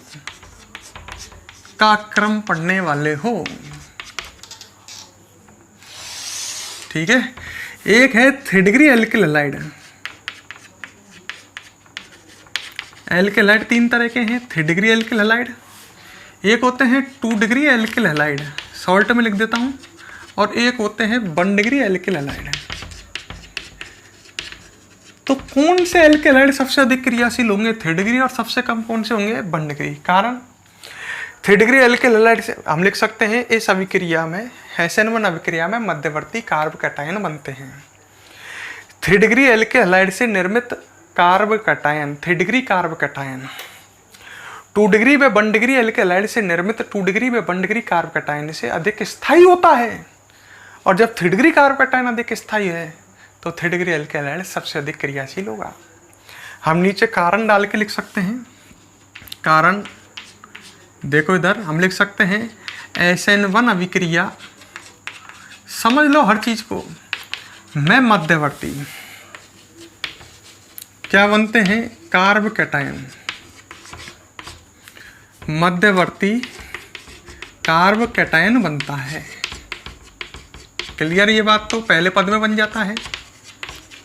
का क्रम पढ़ने वाले हो। ठीक है। एक है 3 degree alkyl halide. Alkyl halide 3 तरह के हैं, 3 डिग्री एल्किल हैलाइड, एक होते हैं 2 डिग्री एल्किल हैलाइड, सॉल्ट में लिख देता हूँ, और एक होते हैं 1 डिग्री एल्किल हैलाइड। तो कौन से एल्किल हैलाइड सबसे अधिक क्रियाशील होंगे? 3 डिग्री, और सबसे कम कौन से होंगे? 1 डिग्री। कारण 3 डिग्री एल्किल हैलाइड से हम लिख सकते हैं इस अभिक्रिया में, SN1 अभिक्रिया में मध्यवर्ती कार्ब कैटायन बनते हैं। 3 डिग्री एल्किल हैलाइड से निर्मित carb cation 3 degree carb cation 2 degree व 1 डिग्री एल्किल हैलाइड से निर्मित 2 डिग्री व 1 डिग्री कार्ब कैटायन से अधिक स्थायी होता है। और जब 3 डिग्री कार्ब कैटायन अधिक स्थायी है तो 3 डिग्री एल्किल हैलाइड सबसे अधिक क्रियाशील होगा। हम नीचे कारण डाल के लिख सकते हैं। कारण देखो इधर हम लिख सकते हैं SN1 अभिक्रिया, समझ लो हर चीज को, में मध्यवर्ती क्या बनते हैं? कार्ब कैटायन, मध्यवर्ती कार्ब कैटायन बनता है। क्लियर ये बात? तो पहले पद में बन जाता है।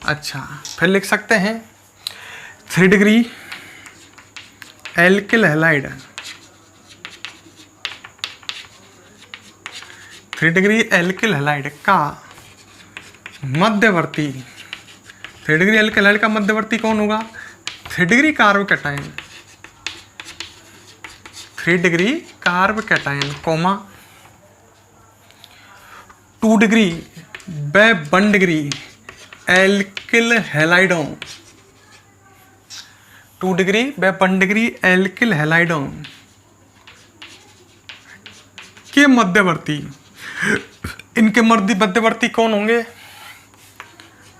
अच्छा, फिर लिख सकते हैं 3 degree alkyl halide, 3 degree alkyl halide का मध्यवर्ती, 3 डिग्री एल्किल हैलाइड का मध्यवर्ती कौन होगा? 3 degree carbocation, 3 degree carbocation, comma 2 degree व 1 डिग्री एल्किल हैलाइडों, 2 डिग्री व 1 डिग्री एल्किल हैलाइडों के मध्यवर्ती, इनके मध्यवर्ती कौन होंगे?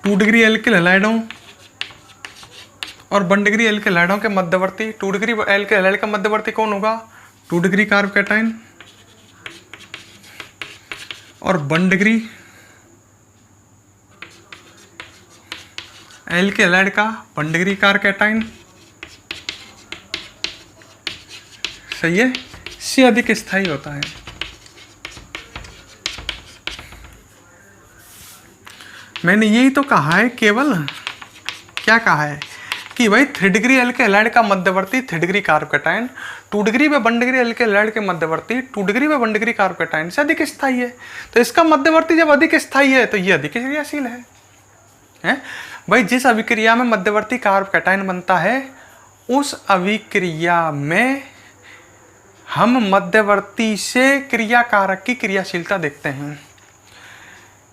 2 डिग्री एल्किल हैलाइडों और 1 डिग्री एल्किल हैलाइडों के मध्यवर्ती। 2 डिग्री एल्किल हैलाइड का मध्यवर्ती कौन होगा? 2 डिग्री कार्ब कैटायन, और 1 डिग्री एल्किल हैलाइड का 1 डिग्री कार्ब कैटायन। सही है, से अधिक स्थायी होता है। मैंने यही तो कहा है, केवल क्या कहा है कि भाई 3 डिग्री एल्किल हैलाइड का मध्यवर्ती 3 डिग्री कार्ब कैटायन, 2 डिग्री व 1 डिग्री एल्किल हैलाइड के मध्यवर्ती 2 डिग्री व 1 डिग्री कार्ब कैटायन से अधिक स्थायी है। तो इसका मध्यवर्ती जब अधिक स्थायी है तो ये अधिक क्रियाशील है? भाई जिस अभिक्रिया में मध्यवर्ती कार्ब कैटायन बनता है उस अभिक्रिया में हम मध्यवर्ती से क्रिया कारक की क्रियाशीलता देखते हैं।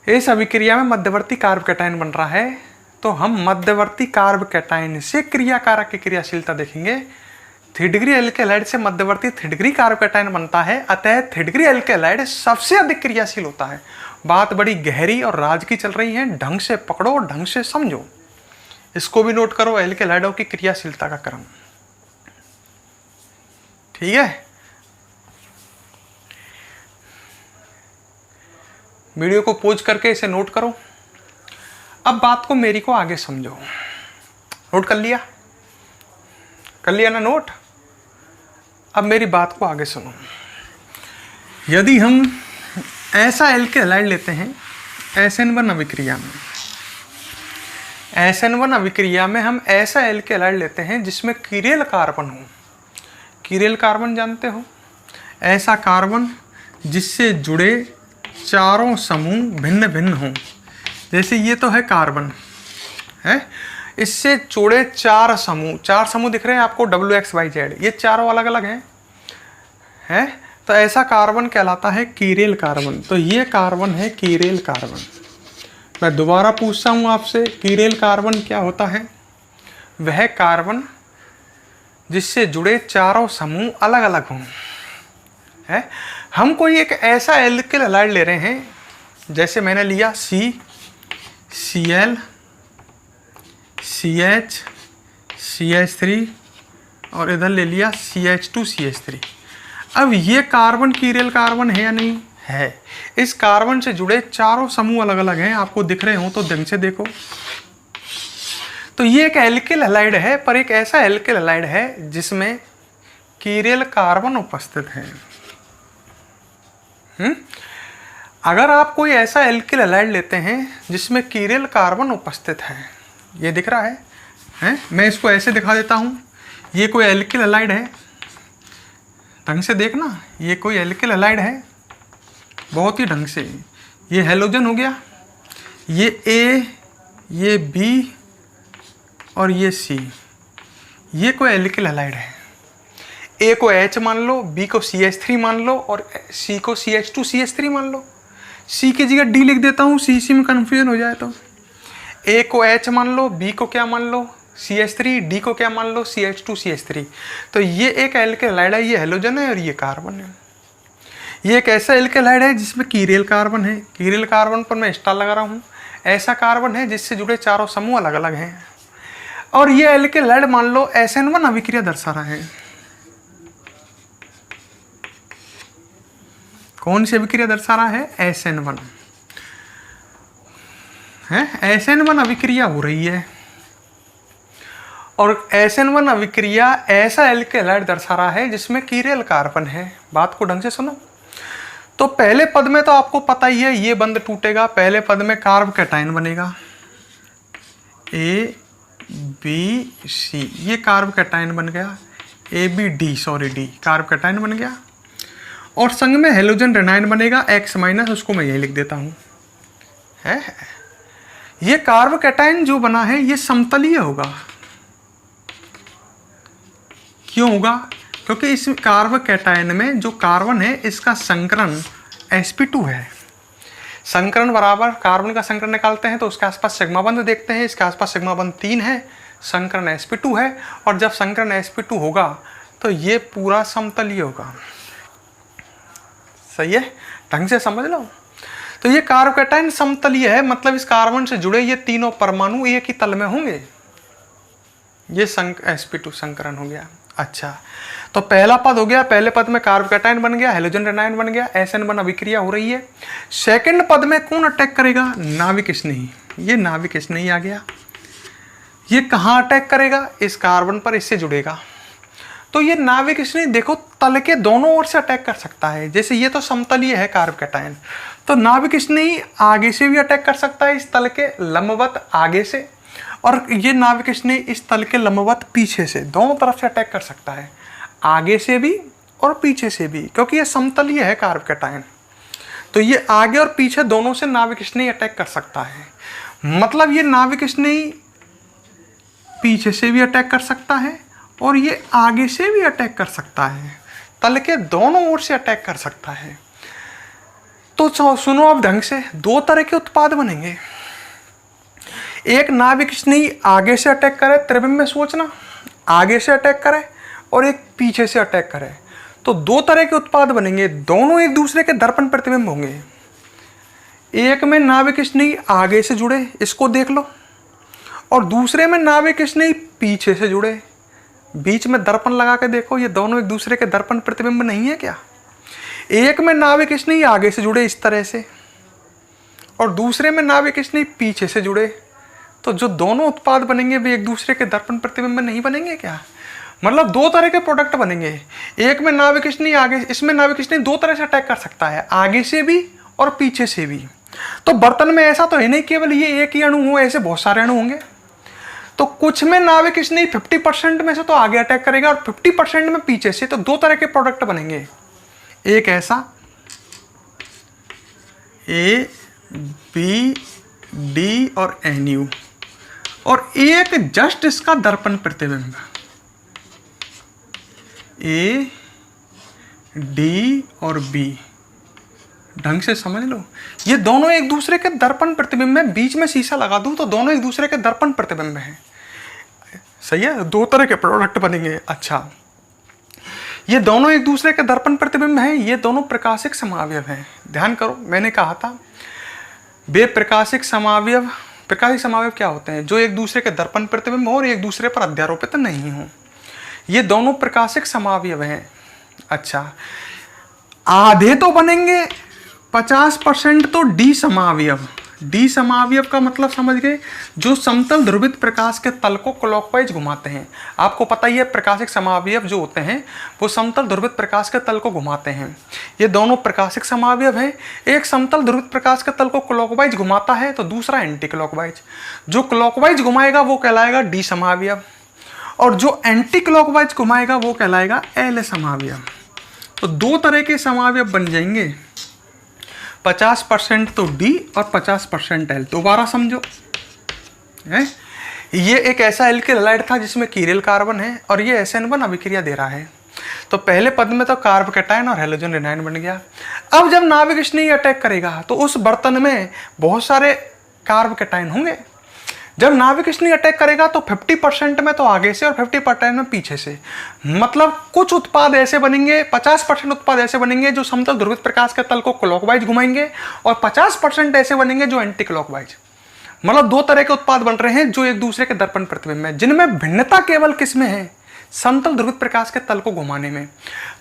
इस अभिक्रिया में मध्यवर्ती कार्ब कैटायन बन रहा है तो हम मध्यवर्ती कार्ब कैटायन से क्रिया कारक की क्रियाशीलता देखेंगे। 3 डिग्री एल्किल हैलाइड से मध्यवर्ती 3 डिग्री कार्ब कैटायन बनता है, अतः 3 डिग्री एल्किल हैलाइड सबसे अधिक क्रियाशील होता है। बात बड़ी गहरी और राज की चल रही है, ढंग से पकड़ो, ढंग से समझो। इसको भी नोट करो, एल्किल हैलाइडों की क्रियाशीलता का क्रम। ठीक है, वीडियो को पॉज करके इसे नोट करो। अब बात को मेरी को आगे समझो। नोट कर लिया? कर लिया ना नोट? अब मेरी बात को आगे सुनो। यदि हम ऐसा एल्किल हैलाइड लेते हैं SN1 अभिक्रिया में, SN1 अभिक्रिया में हम ऐसा एल्किल हैलाइड लेते हैं जिसमें कीरेल कार्बन हो। कीरेल कार्बन जानते हो? ऐसा कार्बन जिससे जुड़े चारों समूह भिन्न भिन्न हों। जैसे ये तो है कार्बन है, इससे जुड़े 4 समूह दिख रहे हैं आपको, WXYZ, ये चारों अलग अलग हैं। तो ऐसा कार्बन कहलाता है कीरेल कार्बन। तो ये कार्बन है कीरेल कार्बन। मैं दोबारा पूछता हूँ आपसे, कीरेल कार्बन क्या होता है? वह कार्बन जिससे जुड़े चारों समूह अलग अलग हों। है, हम कोई एक ऐसा एल्किल हैलाइड ले रहे हैं, जैसे मैंने लिया CCl CH CH3 और इधर ले लिया CH2 CH3। अब ये कार्बन कीरेल कार्बन है या नहीं है? इस कार्बन से जुड़े चारों समूह अलग अलग हैं, आपको दिख रहे हो तो ढंग से देखो। तो ये एक एल्किल हैलाइड है, पर एक ऐसा एल्किल हैलाइड है जिसमें कीरेल कार्बन उपस्थित है। अगर आप कोई ऐसा एल्किल हैलाइड लेते हैं जिसमें कीरेल कार्बन उपस्थित है, ये दिख रहा है? मैं इसको ऐसे दिखा देता हूँ। ये कोई एल्किल हैलाइड है, ढंग से देखना, ये कोई एल्किल हैलाइड है, बहुत ही ढंग से। ये हेलोजन हो गया, ये ए, ये बी और ये सी, ये कोई एल्किल हैलाइड है। ए को H मान लो, बी को CH3 मान लो और सी को CH2CH3 मान लो। सी की जगह डी लिख देता हूँ, सी में कन्फ्यूजन हो जाए तो। ए को H मान लो, बी को क्या मान लो CH3, डी को क्या मान लो CH2CH3। तो ये एक एल्किल हैलाइड है, ये हेलोजन है और ये कार्बन है। ये एक ऐसा एल्किल हैलाइड है जिसमें कीरेल कार्बन है। कीरेल कार्बन पर मैं स्टार लगा रहा हूँ। ऐसा कार्बन है जिससे जुड़े चारों समूह अलग अलग हैं। और ये एल्किल हैलाइड मान लो SN1 अभिक्रिया दर्शा रहा है। कौन सी अभिक्रिया दर्शा रहा है? SN1 है। SN1 अभिक्रिया हो रही है और SN1 अभिक्रिया ऐसा एल्किल हैलाइड दर्शा रहा है जिसमें कीरेल कार्बन है। बात को ढंग से सुनो। तो पहले पद में तो आपको पता ही है, ये बंध टूटेगा। पहले पद में कार्ब कैटायन बनेगा, ABC, ये कार्ब कैटायन बन गया। डी कार्ब कैटायन बन गया। और संग में हेलोजन रेनाइन बनेगा X-, उसको मैं यही लिख देता हूँ, है। ये कार्ब कैटायन जो बना है ये समतलीय होगा। क्यों होगा? क्योंकि इस कार्ब कैटायन में जो कार्बन है इसका संकरण sp2 है। संकरण बराबर कार्बन का संकरण निकालते हैं तो उसके आसपास सिग्मा बंध देखते हैं, इसके आसपास सिग्मा बंध 3 है, संकरण sp2 है। और जब संकरण sp2 होगा तो ये पूरा समतलीय होगा। सही है? ढंग से समझ लो। तो ये कार्ब कैटायन समतलीय है, मतलब इस कार्बन से जुड़े ये तीनों परमाणु एक ही तल में होंगे। ये sp2 संकरण हो गया। अच्छा, तो पहला पद हो गया। पहले पद में कार्ब कैटायन बन गया, हेलोजन रेनाइन बन गया, SN1 अभिक्रिया हो रही है। सेकंड पद में कौन अटैक करेगा? नाविक स्नेही। ये नाविक स्नेही आ गया। ये कहाँ अटैक करेगा? इस कार्बन पर इससे जुड़ेगा। तो ये नाविक स्नेही देखो तल के दोनों ओर से अटैक कर सकता है। जैसे ये तो समतलीय है कार्ब कैटायन, तो नाविक स्नेही आगे से भी अटैक कर सकता है, इस तल के लंबवत आगे से, और ये नाविक स्नेही इस तल के लंबवत पीछे से, दोनों तरफ से अटैक कर सकता है, आगे से भी और पीछे से भी, क्योंकि ये समतलीय है कार्ब कैटायन। तो ये आगे और पीछे दोनों से नाविक स्नेही अटैक कर सकता है। मतलब ये नाविक स्नेही पीछे से भी अटैक कर सकता है और ये आगे से भी अटैक कर सकता है, तल के दोनों ओर से अटैक कर सकता है। तो सुनो अब ढंग से, दो तरह के उत्पाद बनेंगे। एक नाविक स्नेही आगे से अटैक करे, त्रिविम में सोचना, आगे से अटैक करे, और एक पीछे से अटैक करे। तो दो तरह के उत्पाद बनेंगे, दोनों एक दूसरे के दर्पण प्रतिबिंब होंगे। एक में नाविक स्नेही आगे से जुड़े, इसको देख लो, और दूसरे में नाविक स्नेही पीछे से जुड़े। बीच में दर्पण लगा के देखो, ये दोनों एक दूसरे के दर्पण प्रतिबिंब नहीं है क्या? एक में नाविक स्नेही आगे से जुड़े इस तरह से, और दूसरे में नाविक स्नेही पीछे से जुड़े। तो जो दोनों उत्पाद बनेंगे वे एक दूसरे के दर्पण प्रतिबिंब नहीं बनेंगे क्या? मतलब दो तरह के प्रोडक्ट बनेंगे। एक में नाविक स्नेही आगे, इसमें नाविक स्नेही दो तरह से अटैक कर सकता है, आगे से भी और पीछे से भी। तो बर्तन में ऐसा तो है नहीं केवल ये एक ही अणु हो, ऐसे बहुत सारे अणु होंगे। तो कुछ में नाविक स्नेही 50% में से तो आगे अटैक करेगा और 50% में पीछे से। तो दो तरह के प्रोडक्ट बनेंगे, एक ऐसा A, B, D और NU, और एक जस्ट इसका दर्पण प्रतिबिंब A, D और B। ढंग से समझ लो, ये दोनों एक दूसरे के दर्पण प्रतिबिंब में, बीच में शीशा लगा दूं तो दोनों एक दूसरे के दर्पण प्रतिबिंब हैं। सही है? दो तरह के प्रोडक्ट बनेंगे। अच्छा, ये दोनों एक दूसरे के दर्पण प्रतिबिंब हैं, ये दोनों प्रकाशिक समावयव हैं। ध्यान करो, मैंने कहा था वे प्रकाशिक समावयव क्या होते हैं? जो एक दूसरे के दर्पण प्रतिबिंब हो और एक दूसरे पर अध्यारोपित नहीं हो। ये दोनों प्रकाशिक समावयव हैं। अच्छा, आधे तो बनेंगे, 50% तो डी समावयव, डी समावयव का मतलब समझ गए, जो समतल ध्रुवित प्रकाश के तल को क्लॉकवाइज घुमाते हैं। आपको पता ही है प्रकाशिक समावयव जो होते हैं वो समतल ध्रुवित प्रकाश के तल को घुमाते हैं। ये दोनों प्रकाशिक समावयव हैं। एक समतल ध्रुवित प्रकाश के तल को क्लॉकवाइज घुमाता है तो दूसरा एंटी क्लॉकवाइज। जो क्लॉकवाइज घुमाएगा वो कहलाएगा डी समावयव और जो एंटी क्लॉकवाइज घुमाएगा वो कहलाएगा एल समावयव। तो दो तरह के समावयव बन जाएंगे, 50% तो डी और 50% एल। दोबारा समझो, है ये एक ऐसा एल्किल हैलाइड था जिसमें कीरेल कार्बन है और ये SN1 अभिक्रिया दे रहा है। तो पहले पद में तो कार्ब कैटायन और हैलोजन एनायन बन गया। अब जब नाभिक स्नेही अटैक करेगा तो उस बर्तन में बहुत सारे कार्ब कैटायन होंगे। जब नाभिक स्नेही अटैक करेगा तो 50% में तो आगे से और 50% में पीछे से, मतलब कुछ उत्पाद ऐसे बनेंगे, 50% उत्पाद ऐसे बनेंगे जो समतल ध्रुवित प्रकाश के तल को क्लॉकवाइज घुमाएंगे और 50% ऐसे बनेंगे जो एंटी क्लॉकवाइज। मतलब दो तरह के उत्पाद बन रहे हैं जो एक दूसरे के दर्पण प्रतिबिंब में, जिनमें भिन्नता केवल किसमें है, समतल ध्रुवित प्रकाश के तल को घुमाने में।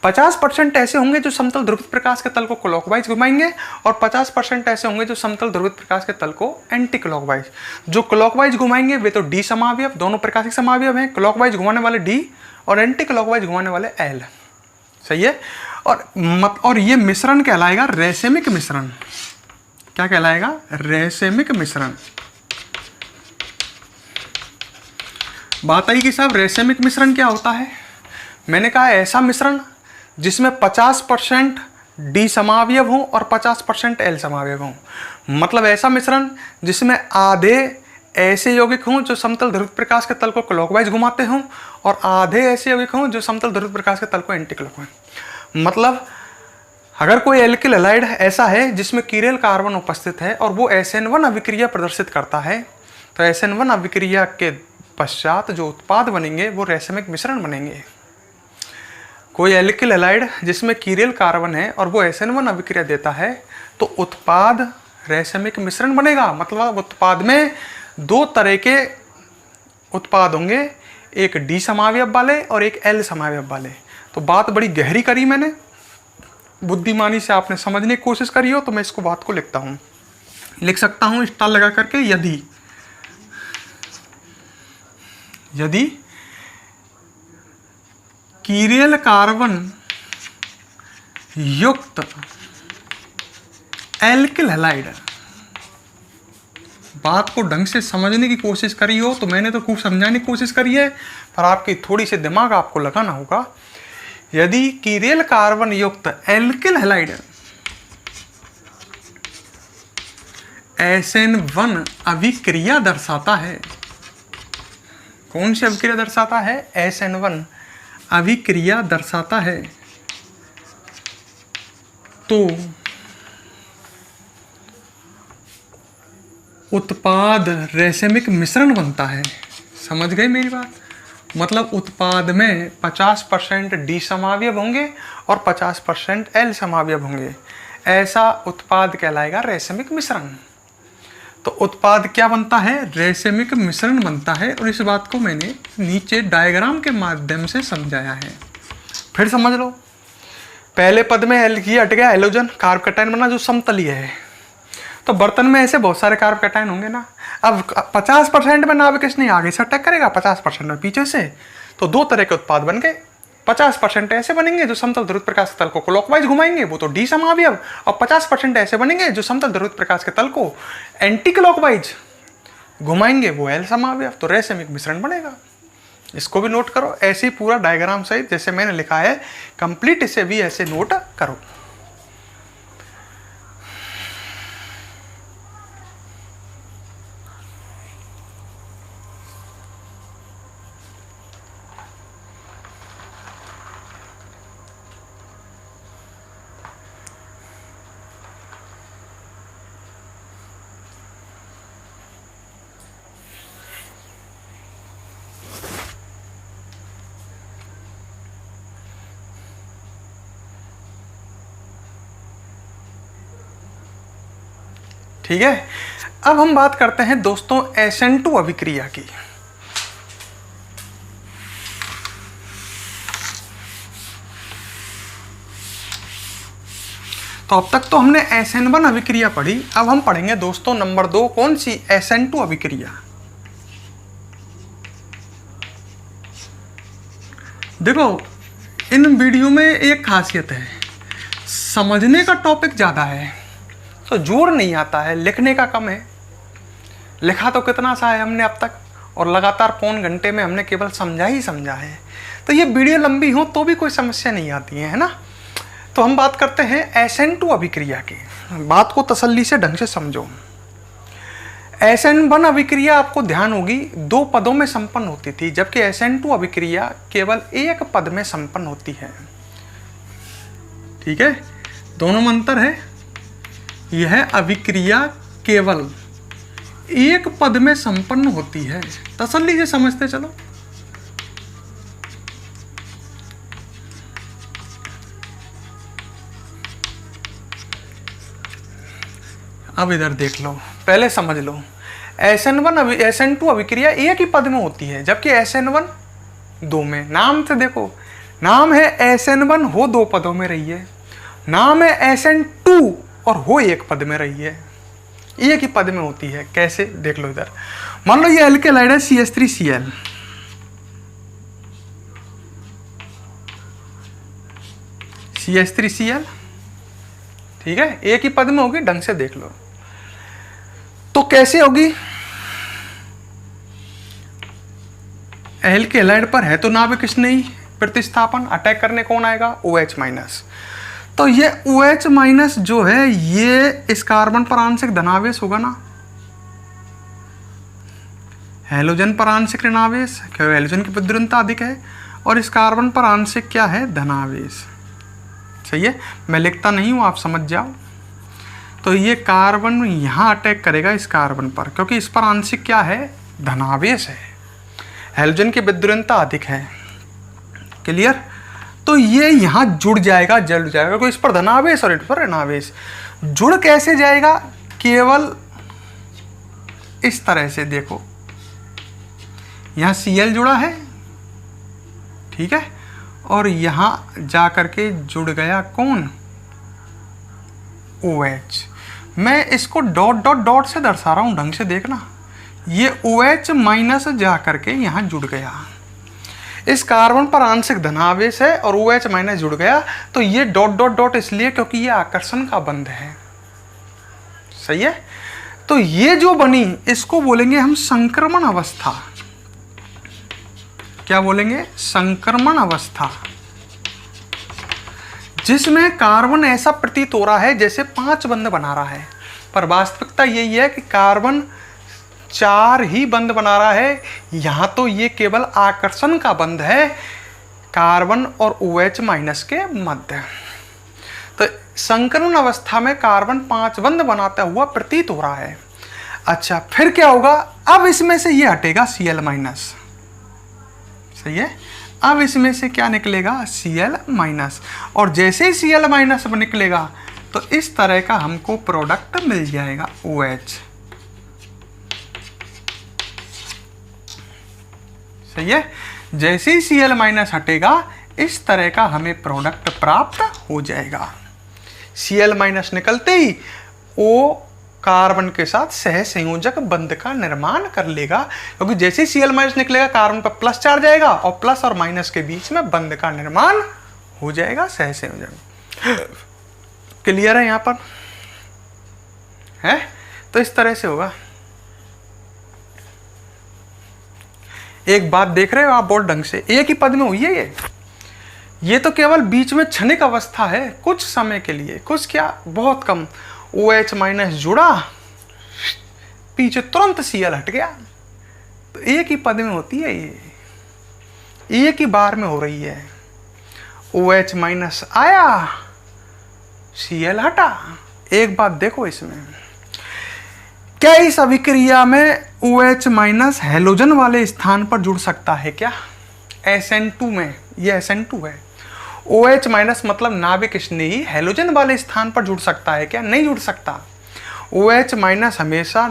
50% ऐसे होंगे जो समतल ध्रुवित प्रकाश के तल को क्लॉकवाइज घुमाएंगे और 50% ऐसे होंगे जो समतल ध्रुवित प्रकाश के तल को एंटी क्लॉकवाइज। जो क्लॉकवाइज घुमाएंगे वे तो डी समावयव, दोनों प्रकाशिक समावयव हैं, क्लॉकवाइज घुमाने वाले डी और एंटी क्लॉकवाइज घुमाने वाले एल। सही है। और ये मिश्रण कहलाएगा रैसेमिक मिश्रण। क्या कहलाएगा? रैसेमिक मिश्रण। बात आई कि साहब रैसेमिक मिश्रण क्या होता है। मैंने कहा ऐसा मिश्रण जिसमें 50% डी समावयव हों और 50% एल समावयव हों। मतलब ऐसा मिश्रण जिसमें आधे ऐसे यौगिक हों जो समतल ध्रुवित प्रकाश के तल को क्लॉकवाइज घुमाते हों और आधे ऐसे यौगिक हों जो समतल ध्रुवित प्रकाश के तल को एंटी क्लॉकवाइज। मतलब अगर कोई एल्किल हैलाइड ऐसा है जिसमें कीरेल कार्बन उपस्थित है और वो SN1 अभिक्रिया प्रदर्शित करता है, तो SN1 अभिक्रिया के पश्चात जो उत्पाद बनेंगे वो रैसेमिक मिश्रण बनेंगे। कोई एल्किल हैलाइड जिसमें कीरेल कार्बन है और वो SN1 अभिक्रिया देता है तो उत्पाद रैसेमिक मिश्रण बनेगा। मतलब उत्पाद में दो तरह के उत्पाद होंगे, एक डी समावयव वाले और एक एल समावयव वाले। तो बात बड़ी गहरी करी मैंने, बुद्धिमानी से आपने समझने की कोशिश करी हो तो मैं इसको बात को लिखता हूँ, लिख सकता हूँ स्टार लगा करके। यदि कीरेल कार्बन युक्त एल्किल हैलाइड, बात को ढंग से समझने की कोशिश करी हो तो मैंने तो खूब समझाने की कोशिश करी है, पर आपकी थोड़ी सी दिमाग आपको लगाना होगा। यदि कीरेल कार्बन युक्त एल्किल हैलाइड SN1 अभिक्रिया दर्शाता है, कौन सी अभिक्रिया दर्शाता है? SN1 अभिक्रिया दर्शाता है, तो उत्पाद रैसेमिक मिश्रण बनता है। समझ गए मेरी बात? मतलब उत्पाद में 50% डी समावयव होंगे और 50% एल समावयव होंगे। ऐसा उत्पाद कहलाएगा रैसेमिक मिश्रण। तो उत्पाद क्या बनता है? रैसेमिक मिश्रण बनता है। और इस बात को मैंने नीचे डायग्राम के माध्यम से समझाया है। फिर समझ लो, पहले पद में एल की हट गया हैलोजन, कार्ब कैटायन बना जो समतलीय है। तो बर्तन में ऐसे बहुत सारे कार्ब कैटायन होंगे ना। अब 50% में नाभिक स्नेही आगे से अटैक करेगा, 50% में पीछे से, तो दो तरह के उत्पाद बन गए। 50% ऐसे बनेंगे जो समतल ध्रुवित प्रकाश के तल को क्लॉकवाइज घुमाएंगे, वो तो डी समावयव, और 50% ऐसे बनेंगे जो समतल ध्रुवित प्रकाश के तल को एंटी क्लॉकवाइज घुमाएंगे, वो एल समावयव। तो रैसेमिक मिश्रण बनेगा। इसको भी नोट करो, ऐसे ही पूरा डायग्राम सहित जैसे मैंने लिखा है कंप्लीट, इसे भी ऐसे नोट करो। ठीक है। अब हम बात करते हैं दोस्तों SN2 अभिक्रिया की। तो अब तक तो हमने SN1 अभिक्रिया पढ़ी, अब हम पढ़ेंगे दोस्तों नंबर 2, कौन सी? SN2 अभिक्रिया। देखो इन वीडियो में एक खासियत है, समझने का टॉपिक ज़्यादा है तो जोर नहीं आता है, लिखने का कम है। लिखा तो कितना सा है हमने अब तक, और लगातार पौन घंटे में हमने केवल समझा ही समझा है। तो ये वीडियो लंबी हो तो भी कोई समस्या नहीं आती है ना। तो हम बात करते हैं SN2 अभिक्रिया की। बात को तसल्ली से ढंग से समझो। SN1 अभिक्रिया आपको ध्यान होगी 2 पदों में संपन्न होती थी, जबकि SN2 अभिक्रिया केवल 1 पद में संपन्न होती है। ठीक है, दोनों में अंतर है। यह अभिक्रिया केवल 1 पद में संपन्न होती है। तसल्ली से समझते चलो। अब इधर देख लो, पहले समझ लो। SN2 अभिक्रिया 1 ही पद में होती है, जबकि SN1 2 में। नाम से देखो, नाम है SN1 हो 2 पदों में रही है, नाम है SN2 और हो 1 पद में रही है। 1 ही पद में होती है। कैसे? देख लो इधर। मान लो ये एल्केलाइड है CH3Cl, CH3Cl, ठीक है, 1 ही पद में होगी। ढंग से देख लो तो कैसे होगी? एल्केलाइड पर है तो नाभिक स्नेही प्रतिस्थापन, अटैक करने कौन आएगा? OH-। तो ये OH- जो है ये इस कार्बन पर आंशिक धनावेश होगा ना, हैलोजन पर आंशिक ऋणावेश, क्योंकि हैलोजन की विद्युतता अधिक है, और इस कार्बन पर आंशिक क्या है? धनावेश। सही है, मैं लिखता नहीं हूँ, आप समझ जाओ। तो ये कार्बन यहाँ अटैक करेगा इस कार्बन पर, क्योंकि इस पर आंशिक क्या है? धनावेश है, हैलोजन की विद्युतता अधिक है। क्लियर? तो ये यहाँ जुड़ जाएगा, जल जाएगा, क्योंकि इस पर धनावेश और इस पर ऋणावेश। जुड़ कैसे जाएगा? केवल इस तरह से देखो, यहाँ Cl जुड़ा है, ठीक है, और यहाँ जा करके जुड़ गया कौन? OH। मैं इसको डॉट डॉट डॉट से दर्शा रहा हूँ, ढंग से देखना। ये OH- जा करके यहाँ जुड़ गया, इस कार्बन पर आंशिक धनावेश है और OH- जुड़ गया। तो ये डॉट डॉट डॉट इसलिए क्योंकि ये आकर्षण का बंध है। सही है, तो ये जो बनी इसको बोलेंगे हम संक्रमण अवस्था। क्या बोलेंगे? संक्रमण अवस्था, जिसमें कार्बन ऐसा प्रतीत हो रहा है जैसे 5 बंध बना रहा है, पर वास्तविकता यही है कि कार्बन 4 ही बंध बना रहा है। यहां तो ये केवल आकर्षण का बंध है कार्बन और OH- के मध्य। तो संक्रमण अवस्था में कार्बन 5 बंध बनाता हुआ प्रतीत हो रहा है। अच्छा, फिर क्या होगा? अब इसमें से ये हटेगा Cl-। सही है, अब इसमें से क्या निकलेगा? Cl-। और जैसे ही Cl- निकलेगा तो इस तरह का हमको प्रोडक्ट मिल जाएगा OH। सही है, जैसे ही Cl- हटेगा इस तरह का हमें प्रोडक्ट प्राप्त हो जाएगा। Cl- निकलते ही O कार्बन के साथ सह संयोजक बंध का निर्माण कर लेगा, क्योंकि जैसे ही Cl- निकलेगा कार्बन पर प्लस चार्ज आएगा और प्लस और माइनस के बीच में बंध का निर्माण हो जाएगा, सह संयोजक। क्लियर है यहां पर? है, तो इस तरह से होगा। एक बात देख रहे हो आप बहुत ढंग से, 1 ही पद में हुई है ये तो केवल बीच में क्षणिक अवस्था है, कुछ समय के लिए, कुछ क्या, बहुत कम। OH- जुड़ा, पीछे तुरंत Cl हट गया। तो 1 ही पद में होती है ये, 1 ही बार में हो रही है। OH- आया, Cl हटा। एक बात देखो इसमें, क्या इस अभिक्रिया में OH- हैलोजन वाले स्थान पर जुड़ सकता है क्या? SN2 में, ये SN2 है। OH- मतलब नाभिक स्नेही हैलोजन वाले स्थान पर जुड़ सकता है क्या? नहीं जुड़ सकता। OH- हमेशा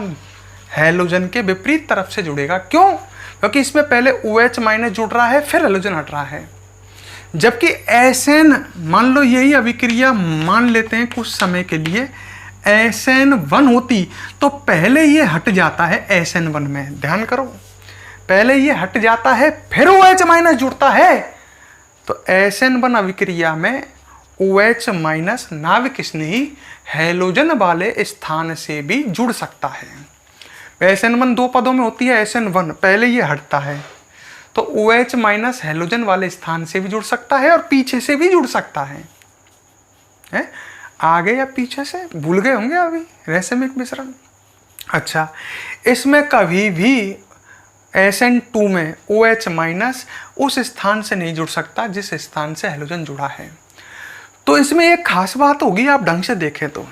हैलोजन के विपरीत तरफ से जुड़ेगा। क्यों? क्योंकि इसमें पहले OH- जुड़ रहा है, फिर हैलोजन हट रहा है। जबकि एसएन, मान लो यही अभिक्रिया मान लेते हैं कुछ समय के लिए SN1 होती तो पहले ये हट जाता है SN1 में, ध्यान करो, पहले ये हट जाता है फिर OH माइनस जुड़ता है। तो SN1 अभिक्रिया में OH माइनस नाविक स्नेही हैलोजन वाले स्थान से भी जुड़ सकता है। SN1 दो पदों में होती है, SN1 पहले ये हटता है तो OH माइनस हैलोजन वाले स्थान से भी जुड़ सकता है और पीछे से भी जुड़ सकता है। आगे या पीछे से भूल गए होंगे अभी रैसमिक मिश्रण। अच्छा, इसमें कभी भी SN2 में OH माइनस उस स्थान से नहीं जुड़ सकता जिस स्थान से हैलोजन जुड़ा है। तो इसमें एक खास बात होगी, आप ढंग से देखें तो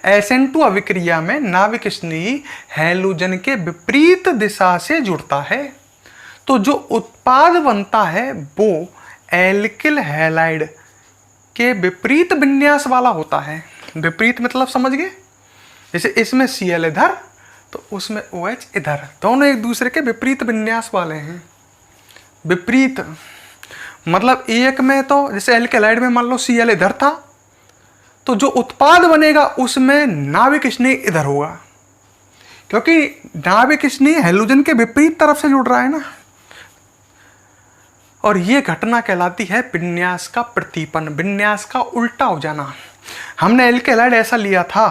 SN2 अभिक्रिया में नाविक स्नेही हैलोजन के विपरीत दिशा से जुड़ता है, तो जो उत्पाद बनता है वो एल्किल हैलाइड के विपरीत विन्यास वाला होता है। विपरीत मतलब समझ गए, जैसे इसमें Cl इधर तो उसमें OH इधर, दोनों एक दूसरे के विपरीत विन्यास वाले हैं। विपरीत मतलब एक में तो जैसे एल्किल हैलाइड में मान लो Cl इधर था तो जो उत्पाद बनेगा उसमें नाविक स्नेह इधर होगा, क्योंकि नाविक स्नेह हैलोजन के विपरीत तरफ से जुड़ रहा है ना। और ये घटना कहलाती है विन्यास का प्रतिपन्न, विन्यास का उल्टा हो जाना। हमने एल्किल हैलाइड ऐसा लिया था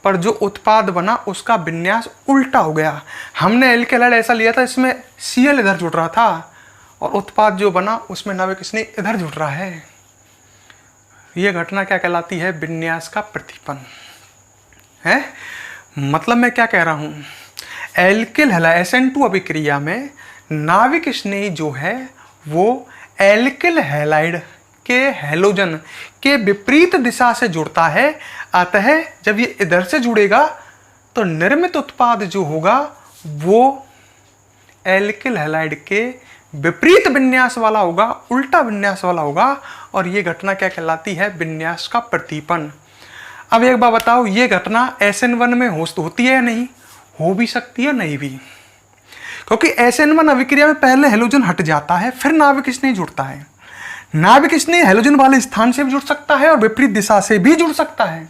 पर जो उत्पाद बना उसका विन्यास उल्टा हो गया। हमने एल्किल हैलाइड ऐसा लिया था इसमें Cl इधर जुड़ रहा था और उत्पाद जो बना उसमें नाविक स्नेह इधर जुड़ रहा है। ये घटना क्या कहलाती है? विन्यास का प्रतिपन्न है। मतलब मैं क्या कह रहा हूं, एल्किल हैलाइड SN2 अभिक्रिया में नाविक स्नेह जो है वो एल्किल हैलाइड के हैलोजन के विपरीत दिशा से जुड़ता है। अतः जब ये इधर से जुड़ेगा तो निर्मित उत्पाद जो होगा वो एल्किल हैलाइड के विपरीत विन्यास वाला होगा, उल्टा विन्यास वाला होगा। और ये घटना क्या कहलाती है? विन्यास का प्रतिपन्न। अब एक बात बताओ, ये घटना SN1 में होती है या नहीं? हो भी सकती है, नहीं भी, क्योंकि SN1 अभिक्रिया में पहले हैलोजन हट जाता है फिर नाविक स्नेह जुड़ता है। नाविक स्नेह हैलोजन वाले स्थान से भी जुड़ सकता है और विपरीत दिशा से भी जुड़ सकता है,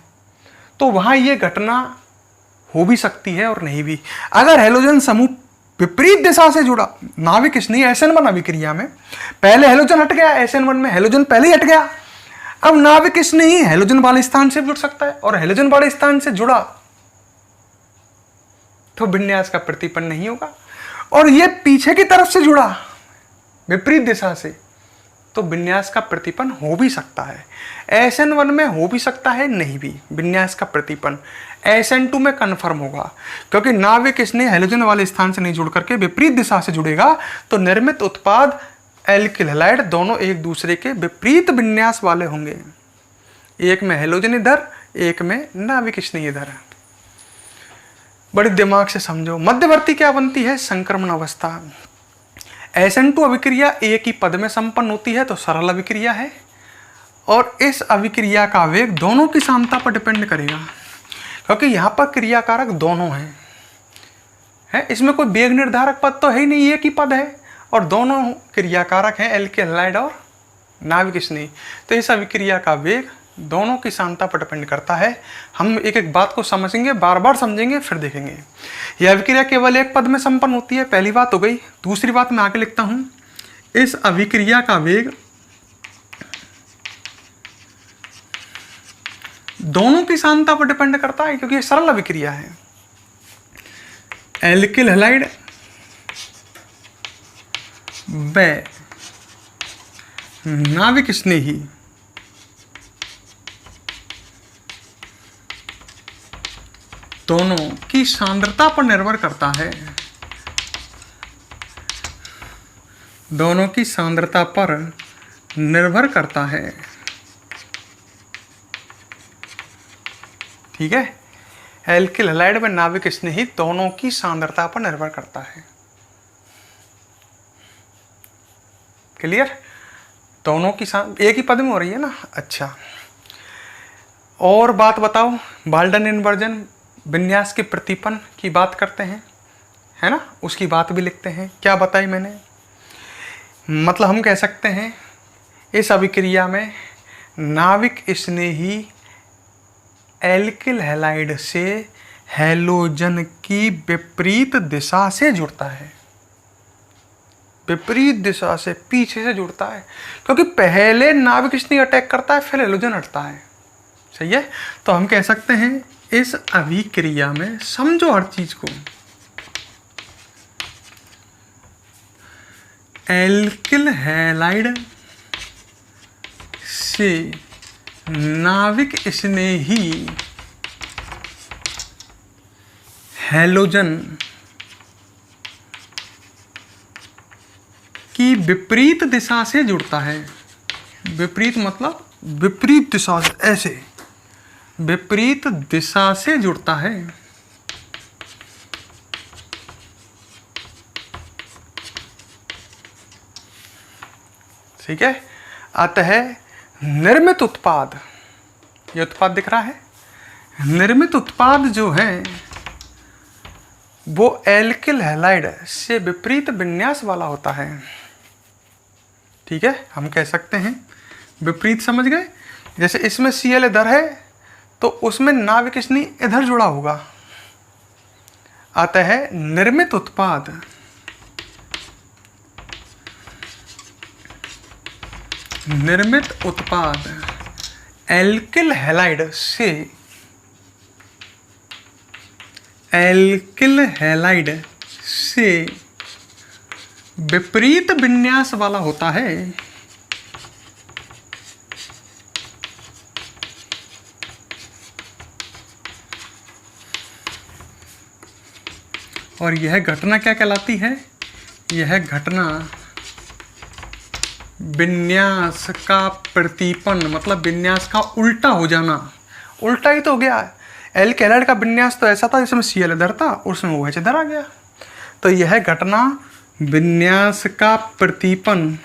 तो वहां ये घटना हो भी सकती है और नहीं भी। अगर हैलोजन समूह विपरीत दिशा से जुड़ा, नाविक स्नेह SN1 अभिक्रिया में पहले हैलोजन हट गया, SN1 में हैलोजन पहले ही हट गया, अब नाविक स्नेह हैलोजन वाले स्थान से जुड़ सकता है और हैलोजन वाले स्थान से जुड़ा तो विन्यास का प्रतिपन्न नहीं होगा। और ये पीछे की तरफ से जुड़ा विपरीत दिशा से तो विन्यास का प्रतिपन्न हो भी सकता है। SN1 में हो भी सकता है, नहीं भी। विन्यास का प्रतिपन्न SN2 में कन्फर्म होगा, क्योंकि नाविक स्नेह हैलोजन वाले स्थान से नहीं जुड़ करके विपरीत दिशा से जुड़ेगा तो निर्मित उत्पाद एल्किल हैलाइड दोनों एक दूसरे के विपरीत विन्यास वाले होंगे। एक में हैलोजन इधर, एक में नाविक स्नेह इधर। बड़ी दिमाग से समझो। मध्यवर्ती क्या बनती है? संक्रमण अवस्था। SN2 अभिक्रिया एक ही पद में संपन्न होती है तो सरल अभिक्रिया है, और इस अभिक्रिया का वेग दोनों की सामता पर डिपेंड करेगा, क्योंकि यहाँ पर क्रियाकारक दोनों हैं। इसमें कोई वेग निर्धारक पद तो है ही नहीं, एक ही पद है और दोनों क्रियाकारक हैं एल्किल हैलाइड और नाविक स्नेह। तो इस अभिक्रिया का वेग दोनों की सामता पर डिपेंड करता है। हम एक एक बात को समझेंगे, बार बार समझेंगे, फिर देखेंगे। यह अभिक्रिया केवल एक पद में संपन्न होती है, पहली बात हो गई। दूसरी बात मैं आगे लिखता हूं, इस अभिक्रिया का वेग दोनों की सामता पर डिपेंड करता है, क्योंकि ये सरल अभिक्रिया है। एल्किल हैलाइड व नाविक स्नेही दोनों की सांद्रता पर निर्भर करता है, दोनों की सांद्रता पर निर्भर करता है। ठीक है, एल्किल हैलाइड व नाविक स्नेही दोनों की सांद्रता पर निर्भर करता है। क्लियर? दोनों की एक ही पद में हो रही है ना। अच्छा, और बात बताओ, बाल्डन इन्वर्जन विन्यास के प्रतिपन्न की बात करते हैं, है ना, उसकी बात भी लिखते हैं। क्या बताई मैंने? मतलब हम कह सकते हैं इस अभिक्रिया में नाविक स्नेही एल्किल हैलाइड से हैलोजन की विपरीत दिशा से जुड़ता है। विपरीत दिशा से, पीछे से जुड़ता है, क्योंकि पहले नाविक स्नेही अटैक करता है, फिर हैलोजन हटता है। सही है। तो हम कह सकते हैं इस अभिक्रिया में, समझो हर चीज को, एल्किल हैलाइड से नाविक स्नेही हैलोजन की विपरीत दिशा से जुड़ता है। विपरीत मतलब विपरीत दिशा से, ऐसे विपरीत दिशा से जुड़ता है। ठीक है। अतः निर्मित उत्पाद, ये उत्पाद दिख रहा है, निर्मित उत्पाद जो है वो एल्किल हैलाइड से विपरीत विन्यास वाला होता है। ठीक है, हम कह सकते हैं विपरीत, समझ गए। जैसे इसमें Cl इधर है तो उसमें नाविक स्नेही इधर जुड़ा होगा। अतः निर्मित उत्पाद एल्किल हैलाइड से विपरीत विन्यास वाला होता है। और यह घटना क्या कहलाती है? यह घटना विन्यास का प्रतिपन्न, मतलब विन्यास का उल्टा हो जाना। उल्टा ही तो हो गया। एल्किल हैलाइड का विन्यास तो ऐसा था जिसमें Cl इधर था और उसमें OH इधर आ गया। तो यह घटना विन्यास का प्रतिपन्न,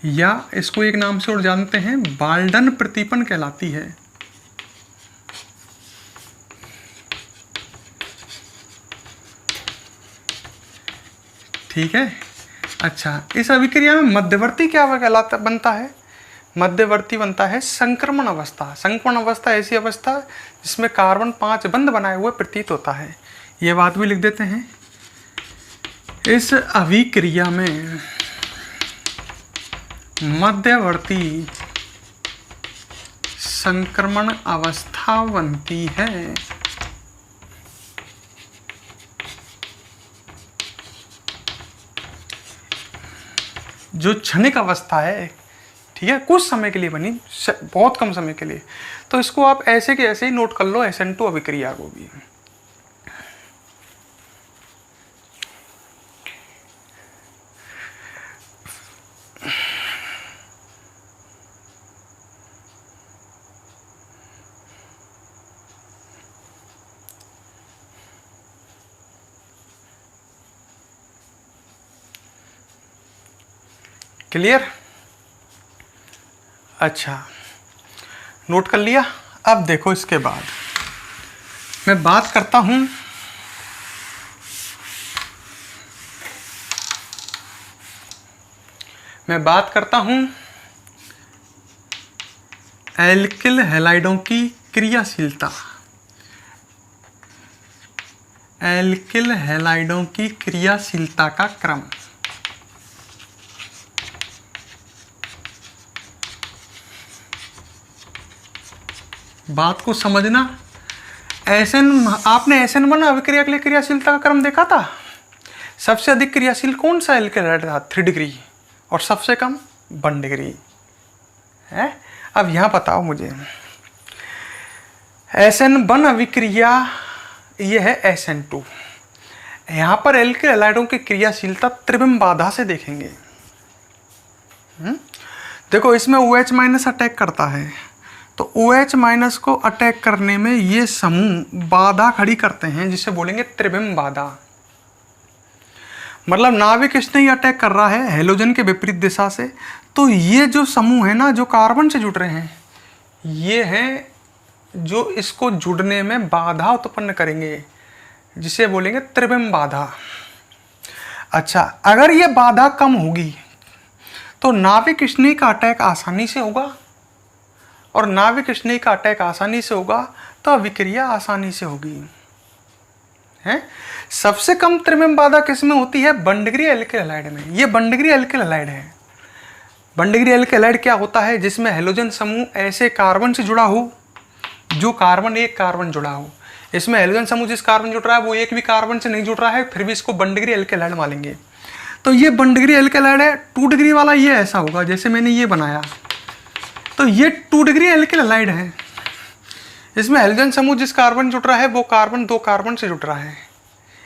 या इसको एक नाम से और जानते हैं, बाल्डन प्रतिपन्न कहलाती है। ठीक है। अच्छा, इस अभिक्रिया में मध्यवर्ती क्या कहलाता बनता है? मध्यवर्ती बनता है संक्रमण अवस्था। संक्रमण अवस्था ऐसी अवस्था जिसमें कार्बन 5 बंध बनाए हुए प्रतीत होता है। ये बात भी लिख देते हैं। इस अभिक्रिया में मध्यवर्ती संक्रमण अवस्था बनती है। जो क्षणिक अवस्था है, ठीक है, कुछ समय के लिए बनी, बहुत कम समय के लिए, तो इसको आप ऐसे के ऐसे ही नोट कर लो, SN2 अभिक्रिया को भी। क्लियर? अच्छा, नोट कर लिया। अब देखो, इसके बाद मैं बात करता हूं एल्किल हैलाइडों की क्रियाशीलता। एल्किल हैलाइडों की क्रियाशीलता का क्रम। बात को समझना। आपने SN1 अभिक्रिया के लिए क्रियाशीलता का क्रम देखा था। सबसे अधिक क्रियाशील कौन सा एल्किल हैलाइड था? 3 डिग्री, और सबसे कम 1 डिग्री है। अब यहां बताओ मुझे, SN1 अभिक्रिया, यह है SN2। यहां पर एल्किल हैलाइडों की क्रियाशीलता त्रिविम बाधा से देखेंगे। देखो, इसमें OH- अटैक करता है, तो OH- को अटैक करने में ये समूह बाधा खड़ी करते हैं, जिसे बोलेंगे त्रिविम बाधा। मतलब नाविक स्नेही अटैक कर रहा है हैलोजन के विपरीत दिशा से, तो ये जो समूह है ना, जो कार्बन से जुड़ रहे हैं, ये हैं जो इसको जुड़ने में बाधा उत्पन्न करेंगे, जिसे बोलेंगे त्रिविम बाधा। अच्छा, अगर ये बाधा कम होगी तो नाविक स्नेह का अटैक आसानी से होगा, और नाविक स्नेह का अटैक आसानी से होगा तो अभिक्रिया आसानी से होगी। है सबसे कम त्रिविम बाधा किसमें होती है? बॉन्ड डिग्री एल्किल हैलाइड में। ये बॉन्ड डिग्री एल्किल हैलाइड है। बॉन्ड डिग्री एल्किल हैलाइड क्या होता है? जिसमें हेलोजन समूह ऐसे कार्बन से जुड़ा हो जो कार्बन एक कार्बन जुड़ा हो। इसमें हेलोजन समूह जिस कार्बन जुड़ रहा है वो एक भी कार्बन से नहीं जुड़ रहा है, फिर भी इसको बॉन्ड डिग्री एल्किल हैलाइड मानेंगे। तो ये बॉन्ड डिग्री एल्किल हैलाइड है। 2 डिग्री वाला ये ऐसा होगा जैसे मैंने ये बनाया, तो ये 2 डिग्री एल्किल हैलाइड है। इसमें हेलोजन समूह जिस कार्बन जुड़ रहा है वो कार्बन 2 कार्बन से जुड़ रहा है,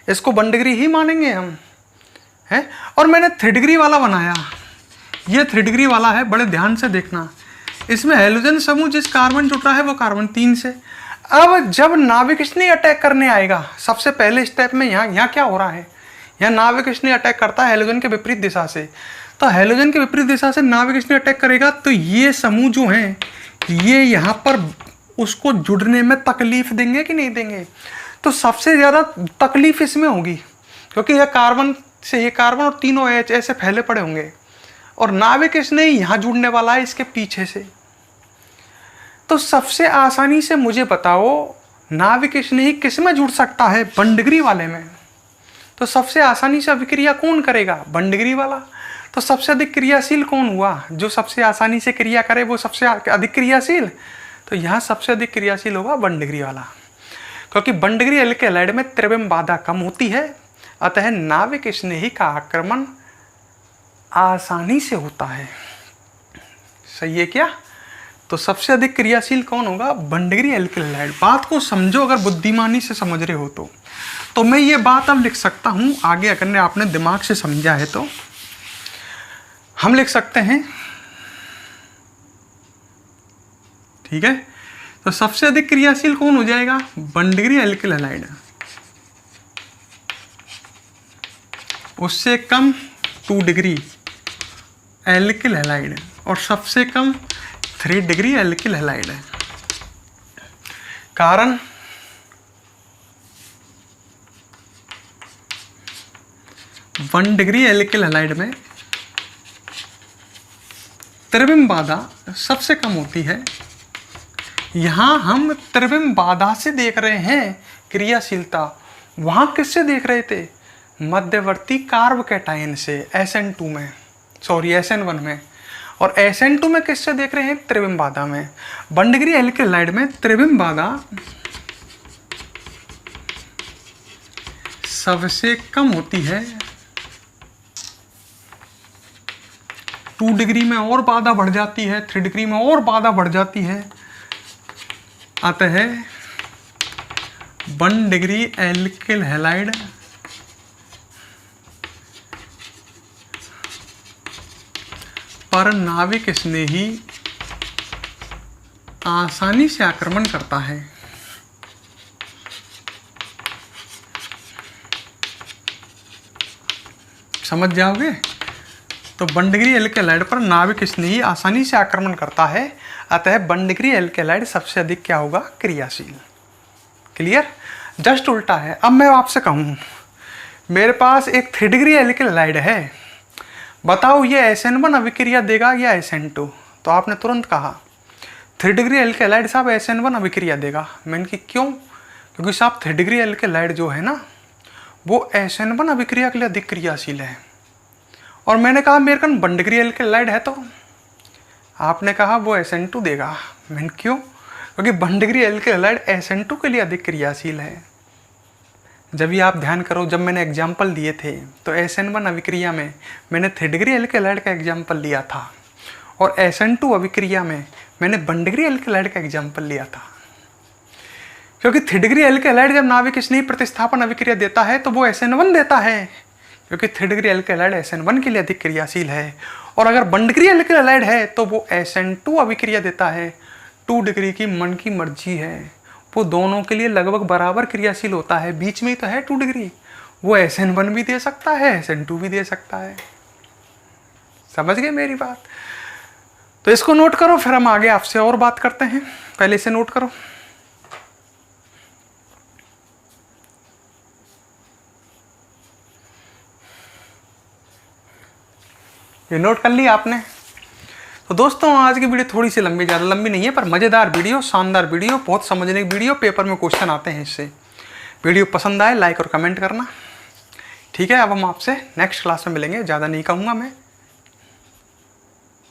इसको बॉन्ड डिग्री ही मानेंगे हम, है। और मैंने 3 डिग्री वाला बनाया, ये 3 डिग्री वाला है, बड़े ध्यान से देखना। इसमें हेलोजन समूह जिस कार्बन जुड़ रहा है वो कार्बन 3 से। अब जब नाविक स्नेह अटैक करने आएगा, सबसे पहले स्टेप में यहाँ क्या हो रहा है? यहाँ नाविक स्नेह अटैक करता है हेलोजन के विपरीत दिशा से। तो हेलोजन के विपरीत दिशा से नाविक स्नेह अटैक करेगा तो ये समूह जो हैं ये यहाँ पर उसको जुड़ने में तकलीफ देंगे कि नहीं देंगे? तो सबसे ज़्यादा तकलीफ इसमें होगी, क्योंकि यह कार्बन से ये कार्बन और तीनों एच ऐसे फैले पड़े होंगे, और नाविक स्नेह यहाँ जुड़ने वाला है इसके पीछे से। तो सबसे आसानी से मुझे बताओ नाविक स्नेह किस में जुड़ सकता है? बॉन्ड डिग्री वाले में। तो सबसे आसानी से अभिक्रिया कौन करेगा? बॉन्ड डिग्री वाला। तो सबसे अधिक क्रियाशील कौन हुआ? जो सबसे आसानी से क्रिया करे वो सबसे अधिक क्रियाशील। तो यहाँ सबसे अधिक क्रियाशील होगा बॉन्ड डिग्री वाला, क्योंकि बॉन्ड डिग्री एल्किल हैलाइड में त्रिविम बाधा कम होती है, अतः नाविक स्नेही का आक्रमण आसानी से होता है। सही है क्या? तो सबसे अधिक क्रियाशील कौन होगा? Bond degree alkyl halide. बात को समझो, अगर बुद्धिमानी से समझ रहे हो तो मैं ये बात अब लिख सकता हूँ आगे, अगर आपने दिमाग से समझा है तो हम लिख सकते हैं, ठीक है। तो सबसे अधिक क्रियाशील कौन हो जाएगा? Bond degree alkyl halide. उससे कम 2 डिग्री एल्किल हैलाइड, और सबसे कम 3 डिग्री एल्किल हैलाइड है। कारण बॉन्ड डिग्री एल्किल हैलाइड में त्रिविम बाधा सबसे कम होती है। यहाँ हम त्रिविम बाधा से देख रहे हैं क्रियाशीलता, वहाँ किससे देख रहे थे? मध्यवर्ती कार्ब कैटायन से, SN2 में, सॉरी SN1 में। और SN2 में किससे देख रहे हैं? त्रिविम बाधा में। बॉन्ड डिग्री एल्किल हैलाइड में त्रिविम बाधा सबसे कम होती है। 2 डिग्री में और बाधा बढ़ जाती है, 3 डिग्री में और बाधा बढ़ जाती है, अतः बॉन्ड डिग्री एल्किल हैलाइड पर नाविक स्नेही आसानी से आक्रमण करता है। समझ जाओगे? तो बॉन्ड डिग्री एल्किल हैलाइड पर नाविक स्नेही आसानी से आक्रमण करता है, अतः बॉन्ड डिग्री एल्किल हैलाइड सबसे अधिक क्या होगा? क्रियाशील। क्लियर? जस्ट उल्टा है। अब मैं आपसे कहूँ मेरे पास एक 3 डिग्री एल्किल हैलाइड है, बताओ ये SN1 अभिक्रिया देगा या SN2? तो आपने तुरंत कहा 3 डिग्री एल्किल हैलाइड साहब SN1 अभिक्रिया देगा। मैंने कि क्यों? क्योंकि साहब 3 डिग्री एल्किल हैलाइड जो है ना वो SN1 अभिक्रिया के लिए अधिक क्रियाशील है। और मैंने कहा मेरे कन बॉन्ड डिग्री एल्किल हैलाइड है, तो आपने कहा वो SN2 देगा। मैंने क्यों? क्योंकि bond degree alkyl halide SN2 के लिए अधिक क्रियाशील है। जब भी आप ध्यान करो, जब मैंने एग्जाम्पल दिए थे तो SN1 अभिक्रिया में मैंने 3 डिग्री एल्किल हैलाइड का एग्जाम्पल लिया था, और SN2 अभिक्रिया में मैंने बॉन्ड डिग्री एल्किल हैलाइड का एग्जाम्पल लिया था। क्योंकि 3 डिग्री एल्किल हैलाइड जब नाविक स्नेही प्रतिस्थापन अभिक्रिया देता है तो वो SN1 देता है, क्योंकि 3 डिग्री एल्किल हैलाइड SN1 के लिए अधिक क्रियाशील है। और अगर बॉन्ड डिग्री एल्किल हैलाइड है तो वो SN2 अभिक्रिया देता है। 2 डिग्री की मन की मर्जी है, वो दोनों के लिए लगभग बराबर क्रियाशील होता है, बीच में ही तो है 2 डिग्री। वो SN1 भी दे सकता है, SN2 भी दे सकता है। समझ गए मेरी बात? तो इसको नोट करो, फिर हम आगे आपसे और बात करते हैं। पहले इसे नोट करो। ये नोट कर लिया आपने। तो दोस्तों आज की वीडियो थोड़ी सी लंबी, ज़्यादा लंबी नहीं है, पर मज़ेदार वीडियो, शानदार वीडियो, बहुत समझने की वीडियो, पेपर में क्वेश्चन आते हैं इससे। वीडियो पसंद आए लाइक और कमेंट करना। ठीक है, अब हम आपसे नेक्स्ट क्लास में मिलेंगे, ज़्यादा नहीं कहूँगा मैं।